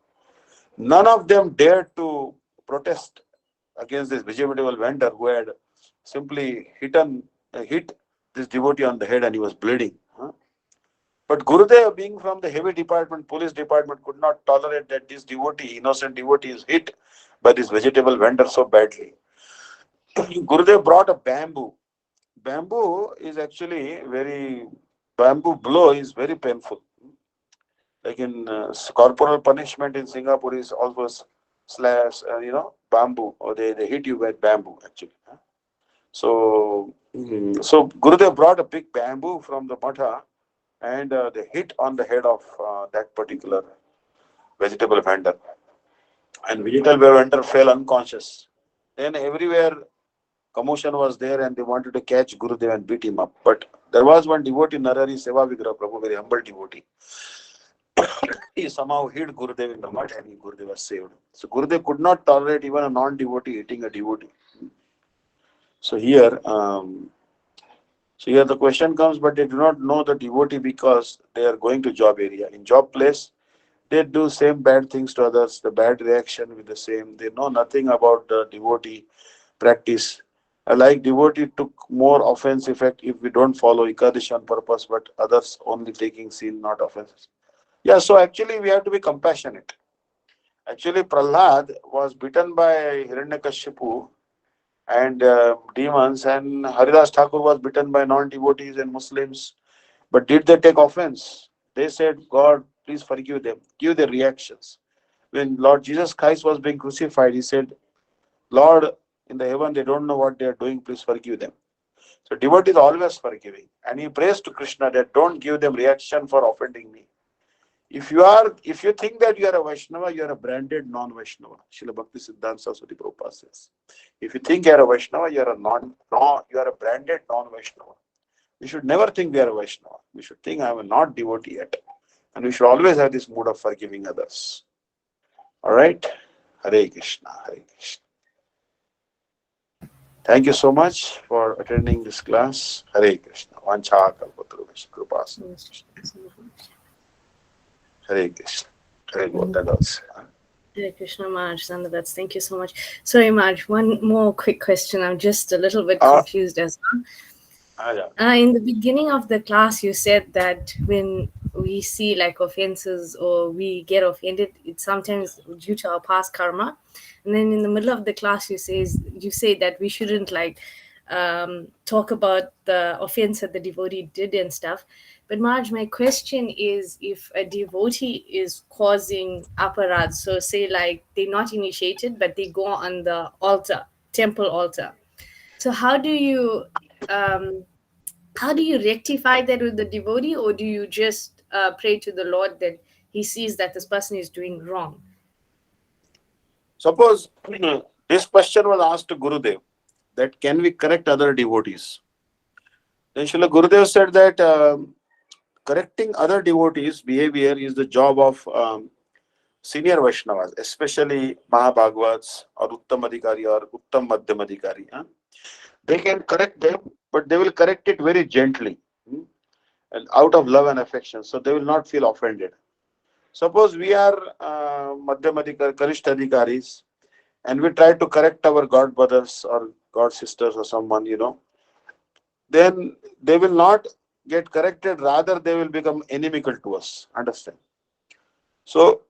None of them dared to protest against this vegetable vendor who had simply hit this devotee on the head and he was bleeding. But Gurudev, being from the heavy department, police department, could not tolerate that this devotee, innocent devotee, is hit by this vegetable vendor so badly. Gurudev brought a bamboo. Bamboo is actually bamboo blow is very painful. Like in corporal punishment in Singapore is always slash, bamboo, or they hit you with bamboo actually. So Gurudev brought a big bamboo from the matha, and they hit on the head of that particular vegetable vendor. And vegetable vendor fell unconscious. Then everywhere commotion was there, and they wanted to catch Gurudev and beat him up. But there was one devotee, Narari Seva Vigraha Prabhu, very humble devotee. He somehow hid Gurudev in the mud, and Gurudev was saved. So Gurudev could not tolerate even a non-devotee hitting a devotee. So here the question comes, but they do not know the devotee because they are going to job area. In job place, they do same bad things to others, the bad reaction with the same. They know nothing about the devotee practice. Like devotee took more offense effect if we don't follow Ekadashi on purpose, but others only taking sin, not offenses. Yeah, so actually we have to be compassionate. Actually, Prahlad was bitten by Hiranyakashipu and demons, and Haridas Thakur was bitten by non-devotees and Muslims. But did they take offense? They said, God, please forgive them. Give their reactions. When Lord Jesus Christ was being crucified, he said, Lord, in the heaven, they don't know what they are doing. Please forgive them. So devotee is always forgiving. And he prays to Krishna that don't give them reaction for offending me. If you think that you are a Vaishnava, you are a branded non-Vaishnava. Srila Bhakti-Vidanta Saraswati Prabhupada says. If you think you are a Vaishnava, you are a branded non-Vaishnava. We should never think we are a Vaishnava. We should think I am not devotee yet. And we should always have this mood of forgiving others. Alright? Hare Krishna, Hare Krishna. Thank you so much for attending this class. Hare Krishna. Vancha kalpatarubhasya kripasana. Hare Krishna. Hare Krishna. Hare Krishna, Maharaj Dandavats. Thank you so much. Sorry, Maharaj, one more quick question. I'm just a little bit confused as well. In the beginning of the class, you said that when we see like offenses or we get offended, it's sometimes due to our past karma. And then in the middle of the class, you say that we shouldn't talk about the offense that the devotee did and stuff. But Maharaj, my question is, if a devotee is causing aparadh, so say like they're not initiated, but they go on the altar, temple altar. So how do you rectify that with the devotee, or do you just pray to the Lord that he sees that this person is doing wrong? Suppose this question was asked to Gurudev, that can we correct other devotees? Then Srila Gurudev said that correcting other devotees' behavior is the job of senior Vaishnavas, especially Mahabhagavats or Uttamadhikari or Uttam-Madhyamadhikari. They can correct them, but they will correct it very gently and out of love and affection, so they will not feel offended. Suppose we are Madhyamadhikari, Kanishtha and we try to correct our god brothers or god sisters or someone, then they will not get corrected, rather they will become inimical to us. Understand? So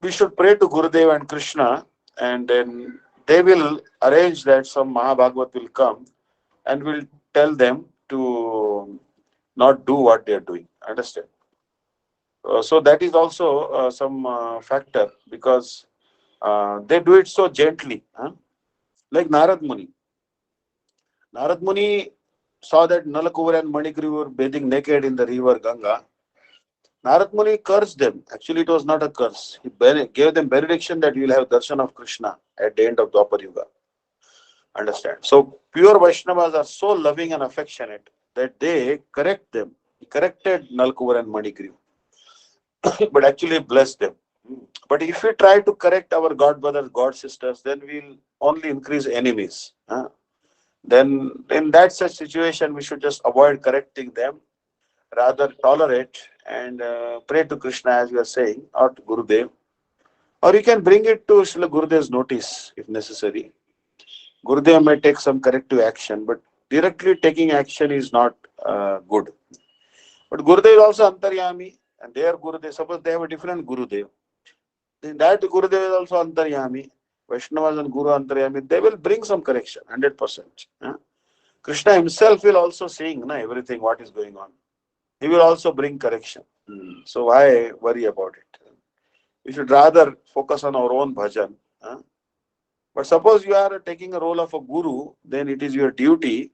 we should pray to Gurudev and Krishna, and then they will arrange that some Mahabhagavat will come and will tell them to not do what they are doing. Understand? So that is also some factor, because they do it so gently. Like Narad Muni. Narad Muni saw that Nalakuvar and Manikri were bathing naked in the river Ganga. Narad Muni cursed them. Actually, it was not a curse. He gave them benediction that you will have darshan of Krishna at the end of Dwapar Yuga. Understand? So, pure Vaishnavas are so loving and affectionate that they correct them. He corrected Nalkuvar and Manikri, but actually blessed them. But if we try to correct our god brothers, god sisters, then we'll only increase enemies. Then in that such situation, we should just avoid correcting them, rather tolerate and pray to Krishna, as we are saying, or to Gurudev. Or you can bring it to Srila Gurudev's notice if necessary. Gurudev may take some corrective action, but directly taking action is not good. But Gurudev is also Antaryami, and their Gurudev, suppose they have a different Gurudev, then that Gurudev is also Antaryami. Vaishnavas and Guru Antaryami, they will bring some correction, 100%. Krishna himself will also seeing everything what is going on. He will also bring correction. So why worry about it? We should rather focus on our own bhajan. But suppose you are taking a role of a guru, then it is your duty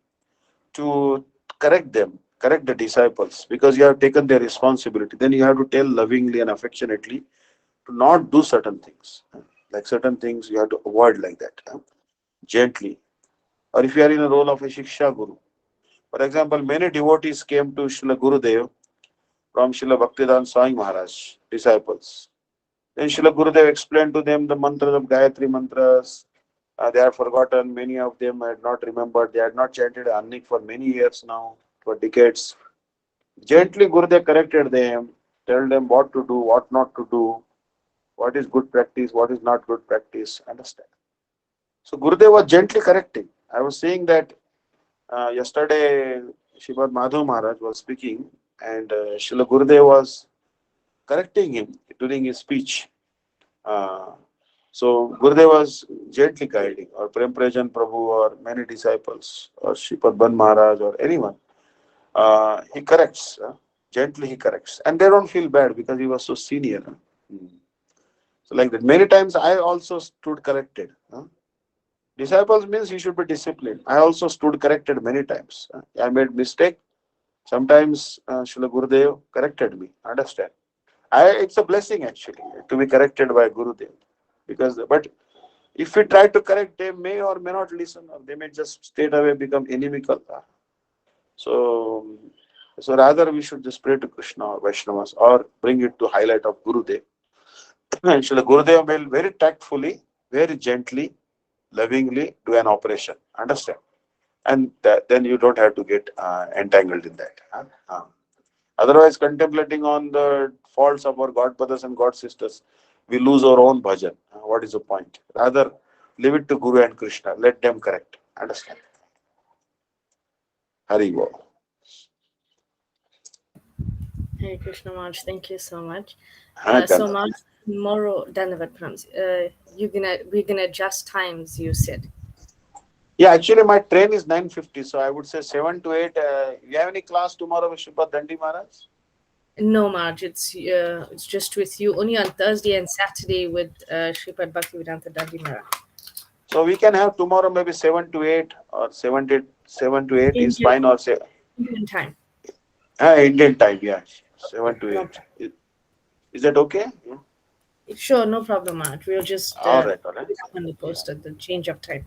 to correct them, correct the disciples, because you have taken their responsibility. Then you have to tell lovingly and affectionately to not do certain things. Like certain things you have to avoid like that, gently. Or if you are in a role of a Shiksha Guru. For example, many devotees came to Srila Gurudev from Srila Bhakti-Vidanta Swami Maharaj, disciples. Then Srila Gurudev explained to them the mantras of Gayatri mantras. They had forgotten, many of them had not remembered. They had not chanted Annik for many years now, for decades. Gently Gurudev corrected them, told them what to do, what not to do, what is good practice, what is not good practice. Understand? So Gurudev was gently correcting. I was saying that yesterday Srimad Madhav Maharaj was speaking, and Srila Gurudev was correcting him during his speech. So Gurudev was gently guiding, or Prem Prajan Prabhu, or many disciples, or Sripad Ban Maharaj, or anyone. He corrects, gently he corrects. And they don't feel bad because he was so senior. So like that, many times I also stood corrected. Disciples means you should be disciplined. I also stood corrected many times. I made mistake. Sometimes Srila Gurudev corrected me. Understand? It's a blessing actually to be corrected by Gurudev. But if we try to correct, they may or may not listen, or they may just straight away become inimical. So rather we should just pray to Krishna or Vaishnavas, or bring it to highlight of Gurudev. And Srila Gurudev will very tactfully, very gently, lovingly do an operation. Understand? And then you don't have to get entangled in that. Otherwise, contemplating on the faults of our god brothers and god sisters, we lose our own bhajan. What is the point? Rather, leave it to Guru and Krishna. Let them correct. Understand? Hari Bol. Hare Krishna Maharaj, thank you so much. So Maharaj, tomorrow, Dandavat Prams, we're gonna adjust times, you said. Yeah, actually my train is 9:50, so I would say 7 to 8. You have any class tomorrow with Sripad Dandi Maharaj? No, Maharaj, it's just with you. Only on Thursday and Saturday with Sripad Bhakti-Vidanta Dandi Maharaj. So we can have tomorrow maybe 7 to 8, or 7 to 8 is fine, or say Indian time. Indian time, yeah. 7 to 8. Is that okay? Sure, no problem, Maharaj. We'll just all right. on the post at the change of time.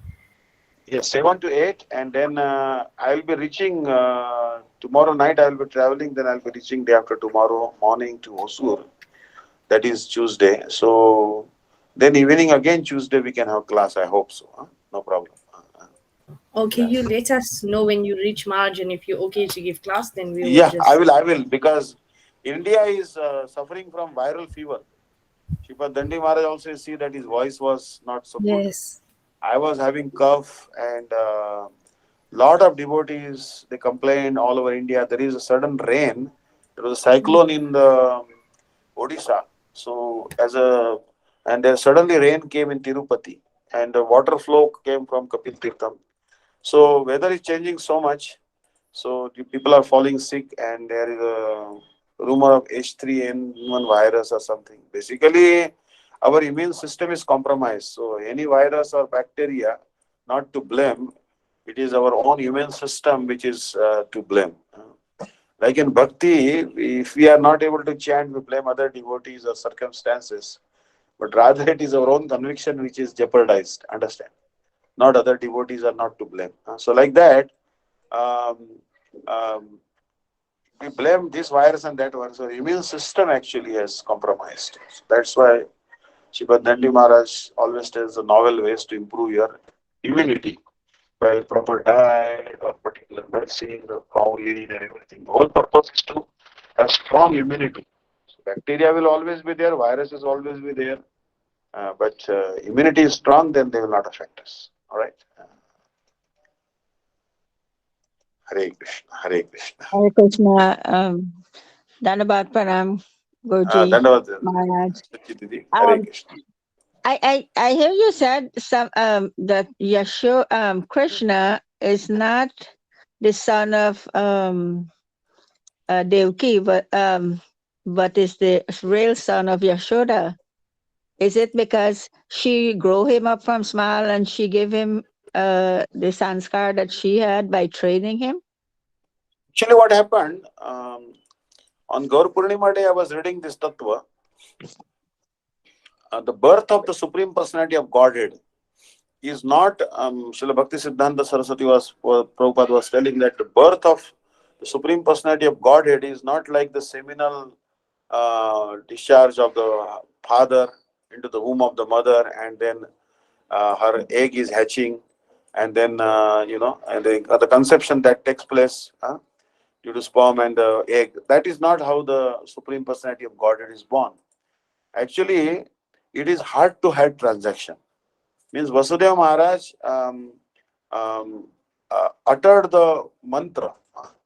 Yes, 7 to 8, and then I'll be reaching tomorrow night. I'll be traveling. Then I'll be reaching day after tomorrow morning to Hosur. That is Tuesday. So then evening again Tuesday we can have class. I hope so. No problem. Okay, you let us know when you reach Maharaj, and if you're okay to give class, then we will. Yeah, I will, because India is suffering from viral fever. Sripad Dandi Maharaj also see that his voice was not so good. Yes. I was having cough, and lot of devotees, they complained all over India. There is a sudden rain. There was a cyclone in the Odisha. So and there suddenly rain came in Tirupati, and the water flow came from Kapil Tirtham. So weather is changing so much. So people are falling sick, and there is a rumor of H3N1 virus or something. Basically, our immune system is compromised. So any virus or bacteria, not to blame, It is our own immune system which is to blame. Like in bhakti, if we are not able to chant, we blame other devotees or circumstances. But rather it is our own conviction which is jeopardized. Understand? Not other devotees are not to blame. So like that, um, um, we blame this virus and that virus. So immune system actually has compromised. So that's why Srimad Nandi Maharaj always tells the novel ways to improve your immunity by proper diet or particular medicine, or cow urine and everything. The whole purpose is to have strong immunity. So bacteria will always be there, viruses always be there, but immunity is strong, then they will not affect us. All right. Hare Krishna, Hare Krishna. Hare Krishna. Dhanabat Pranam, Guruji, Dandavad, Maharaj. Didi. Hare Krishna. I hear you said some that Krishna is not the son of Devaki, but is the real son of Yashoda. Is it because she grew him up from small and she gave him the sanskar that she had by training him? Actually, what happened on Gaur Purnima day, I was reading this tattva. The birth of the Supreme Personality of Godhead is not, Srila Bhakti-Siddhanta Saraswati Prabhupada was telling that the birth of the Supreme Personality of Godhead is not like the seminal discharge of the father into the womb of the mother, and then her egg is hatching, and then, and the conception that takes place due to sperm and the egg. That is not how the Supreme Personality of Godhead is born. Actually, it is heart-to-heart transaction. Means Vasudeva Maharaj uttered the mantra,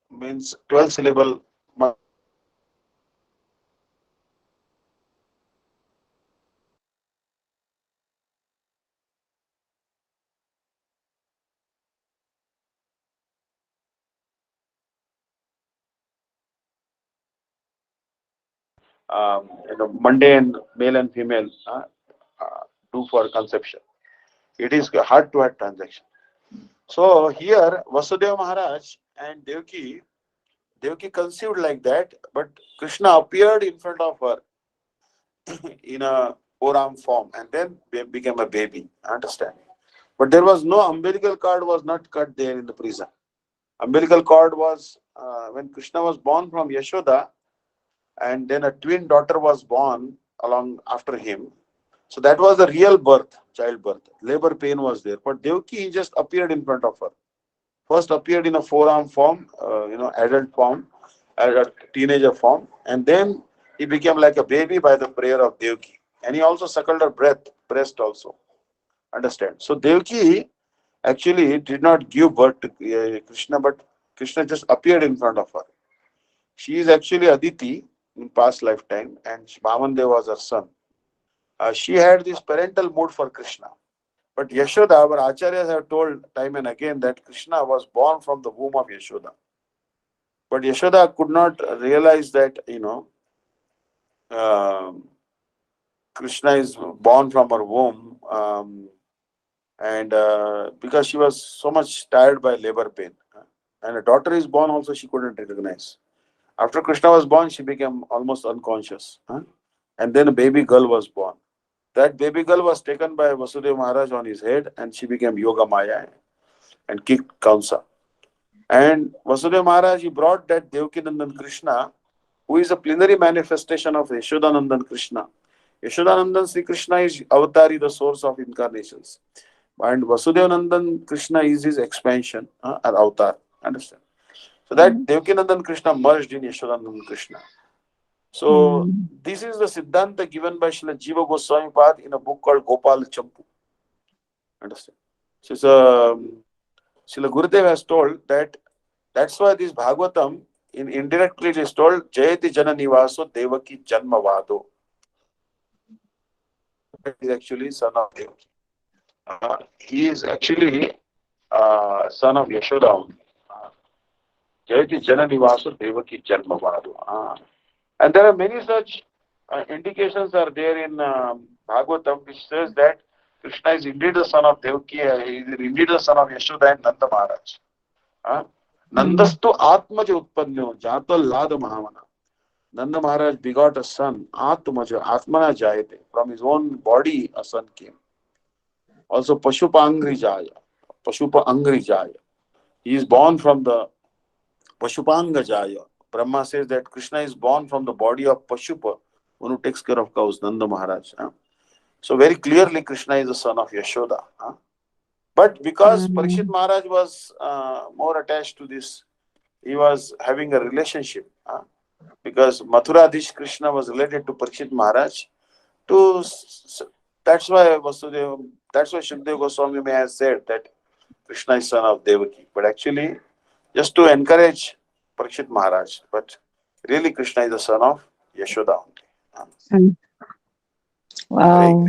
means 12 syllable mantra. Mundane male and female do for conception. It is heart-to-heart transaction. So here Vasudeva Maharaj and Devaki conceived like that, but Krishna appeared in front of her in a four-arm form and then became a baby. Understand? But there was no umbilical cord was not cut there in the prison. Umbilical cord was when Krishna was born from Yashoda, and then a twin daughter was born along after him. So that was the real birth, childbirth. Labor pain was there. But Devaki just appeared in front of her. First appeared in a four-arm form, adult form, a teenager form, and then he became like a baby by the prayer of Devaki. And he also suckled her breast also. Understand? So Devaki actually did not give birth to Krishna, but Krishna just appeared in front of her. She is actually Aditi in past lifetime, and Vamandev was her son. She had this parental mood for Krishna. But Yashoda, our acharyas have told time and again that Krishna was born from the womb of Yashoda. But Yashoda could not realize that, Krishna is born from her womb, and because she was so much tired by labor pain. And a daughter is born also, she couldn't recognize. After Krishna was born, she became almost unconscious. And then a baby girl was born. That baby girl was taken by Vasudeva Maharaj on his head, and she became Yoga Maya and kicked Kamsa. And Vasudeva Maharaj, he brought that Devakinandan Krishna, who is a plenary manifestation of Yashodanandan Krishna. Yashodanandan Sri Krishna is Avatari, the source of incarnations. And Vasudevanandan Krishna is his expansion, or Avatar. Understand? So that Devakinandan Krishna merged in Yashodanandan Krishna. So this is the Siddhanta given by Srila Jiva Goswami Pad in a book called Gopal Champu. Understand? So it's Srila Gurudev has told that that's why this Bhagavatam indirectly it is told Jayati Jana Nivaso Devaki Janma Vado. He is actually son of Devaki. He is actually son of Yashoda. Jayati Jana Nivaso Devaki Janma Vado. And there are many such indications are there in Bhagavatam which says that Krishna is indeed the son of Devaki, he is indeed the son of Yashoda and Nanda Maharaj. Nandastu Atmaja Utpanyo, Jata Lada Mahavana. Nanda Maharaj begot a son, Atmaja, Atmana Jayate. From his own body, a son came. Also, Pashupa Angri Jaya. He is born from the Pashupanga Jaya. Brahma says that Krishna is born from the body of Pashupa, one who takes care of cows, Nanda Maharaj. So very clearly, Krishna is the son of Yashoda. But because Parikshit Maharaj was more attached to this, he was having a relationship. Because Mathuradish Krishna was related to Parikshit Maharaj. That's why Shukdev Goswami may have said that Krishna is son of Devaki. But actually, just to encourage Parikshit Maharaj. But really, Krishna is the son of Yashoda only. Wow.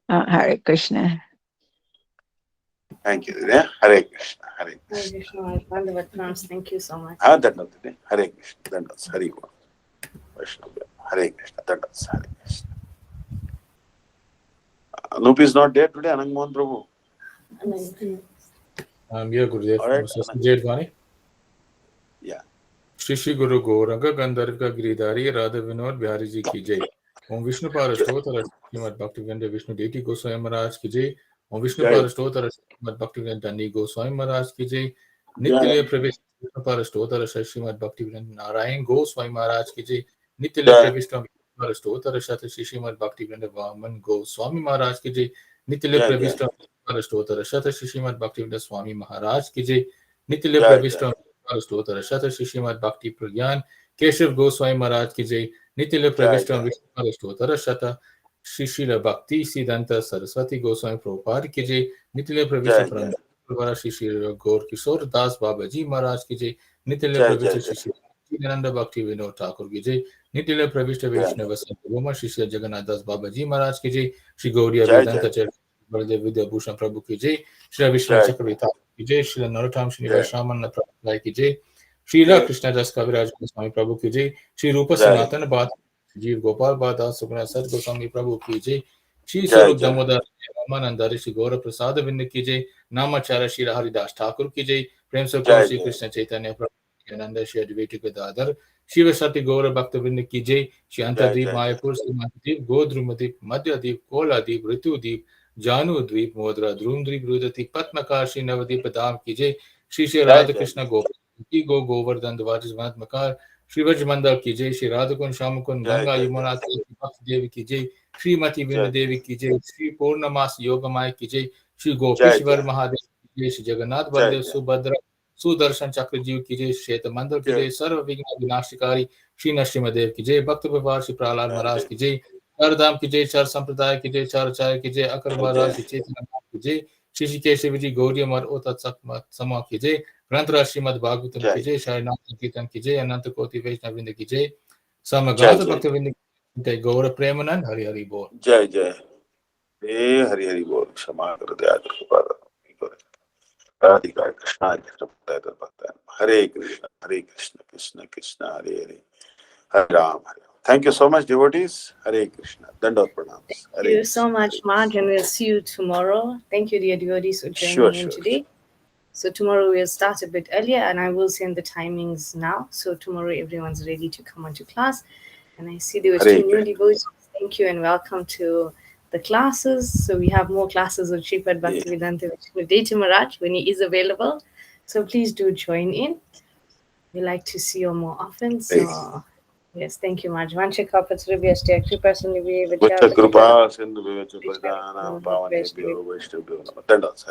Hare Krishna. Thank you. Hare Krishna. Hare Krishna. Thank you so much. Hare Krishna. Hare Krishna. Hare Krishna. Hare Krishna. Anup is not there today, Anang Mohan Prabhu. I'm here, Gurudev. All right, Jedvani. Yeah. Shri Shri Guru Gauranga Gandharva Giridhari Radha Vinod Bihari Ji ki jai. Om Vishnu Parashtotara Srimad Bhakti-Vidanta Vishnu Daivata Goswami Maharaj ki jai. Om Vishnu Parashtotara Srimad Bhakti-Vidanta Ni Goswami Maharaj ki jai. Nityale Pravesh Vishnu Parashtotara Srimad Bhakti-Vidanta Narayan Goswami Maharaj ki jai. Nityale Pravesh Parashtotara Srimad Bhakti-Vidanta Vaman Goswami Maharaj ki jai. Nityale Pravesh Parashtotara Srimad Bhakti-Vidanta Swami Maharaj ki jai. Nityale Pravesh Parashtotara Srimad Bhakti Pragyan Keshav Goswami Maharaj ki jai. Nityale Pravishtam Vishnu Parashtotara Shata Shishila Bhakti Siddhanta Saraswati Goswami Prabhupada ki jai. Nityale Pravishtam Parvara Shishila Gaur Kishore Das Babaji Maharaj ki jai. Nityale Pravishtam Shishila Nanda Bhakti Vinod Thakur ki jai. Nityale Pravishtam Vaishnava Sant Goma Shishila Jagannath Das Babaji Maharaj ki jai. Shri Gauriya Vedanta Chari Baladev Vidya Bhushan Prabhu ki jai. Shri Vishnu Chakravarti ki jai. Shri Narottam Srinivas Raman Prabhu ki jai. Srila Krishna Das Kaviraj Goswami Prabhu ki jai. Shri Rupa Sanatana Bhat Jeev Gopal Bhada Sukna Sat Goswami Prabhu ki jai. Shri Sarup Damodar Ramanandari Shri Gaura Prasada Vind ki jai. Namacharya Shri Haridas Thakur ki jai. Prem Sakar Shri Krishna Chaitanya Prabhu Ananda Shri Advaita Gadadhar Shiva Sati Gaura Bhakta Vind ki jai. Shri Antadip Mayapur Shri Madhudip Godrumadip Madhyadip Koladip Ritudip Janu Dvip Modra Drumdrip Rudati Patmakar Shri Navadip Dham ki jai. Shri Shri Radha Krishna Gopal की गो गोवर्धन द्वारिज वनत मकार श्री वज्रमंडल की जय श्री राधकुन श्यामकुन गंगा यमुना भक्ति देवी की जय Shrimati win देवी की जय श्री पूर्णमास योगमाय की जय श्री गोपेश्वर महादेव की जय श्री जगन्नाथ बलदेव सुभद्रा सुदर्शन चक्र जीव की जय श्वेत मंडल की जय सर्व विघ्न विनाशकारी श्री नरसिंहदेव की जय भक्त विभार श्री प्रहलाद महाराज की जय चार धाम की जय चार संप्रदाय की जय चार चाय की जय अकर महाराज श्री चैतन्य की जय श्री केशव जी गौरी मर ओ तत्सत समा की जय ग्रंथ श्रीमद् भागवतम की जय शरणागत कीर्तन की जय अनंत कोटि वैष्णववृंद की जय समगात भक्तवृंद की जय गौर प्रेमानंद हरि हरि बोल जय जय हे हरि हरि बोल क्षमा कर दया कर राधिका कृष्ण हरे Krishna Krishna Krishna Hare Hare Hare Ram Thank you so much, devotees. Hare Krishna. Dandot pranams. Thank you so much, Mark, and we'll see you tomorrow. Thank you, dear devotees, for joining in today. So tomorrow we'll start a bit earlier, and I will send the timings now. So tomorrow everyone's ready to come onto class. And I see there were two new devotees. Thank you and welcome to the classes. So we have more classes of Srimad Bhakti-Vidanta Vishnu Daivata Maharaj when he is available. So please do join in. We like to see you more often. So yes, thank you, Maharaj. Vancha Kapatsurabhyashti Akri personally be with you. Kripa Sindhu Vivacha Pradana Pavanebhyo Vaishnavabhyo Namo. Dandas.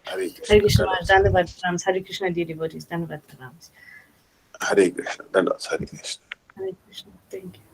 Hare Krishna Maharaj. Dandavad pranams. Hare Krishna, dear devotees. Dandavad pranams. Hare Krishna. Dandas. Hare Krishna. Hare Krishna. Thank you.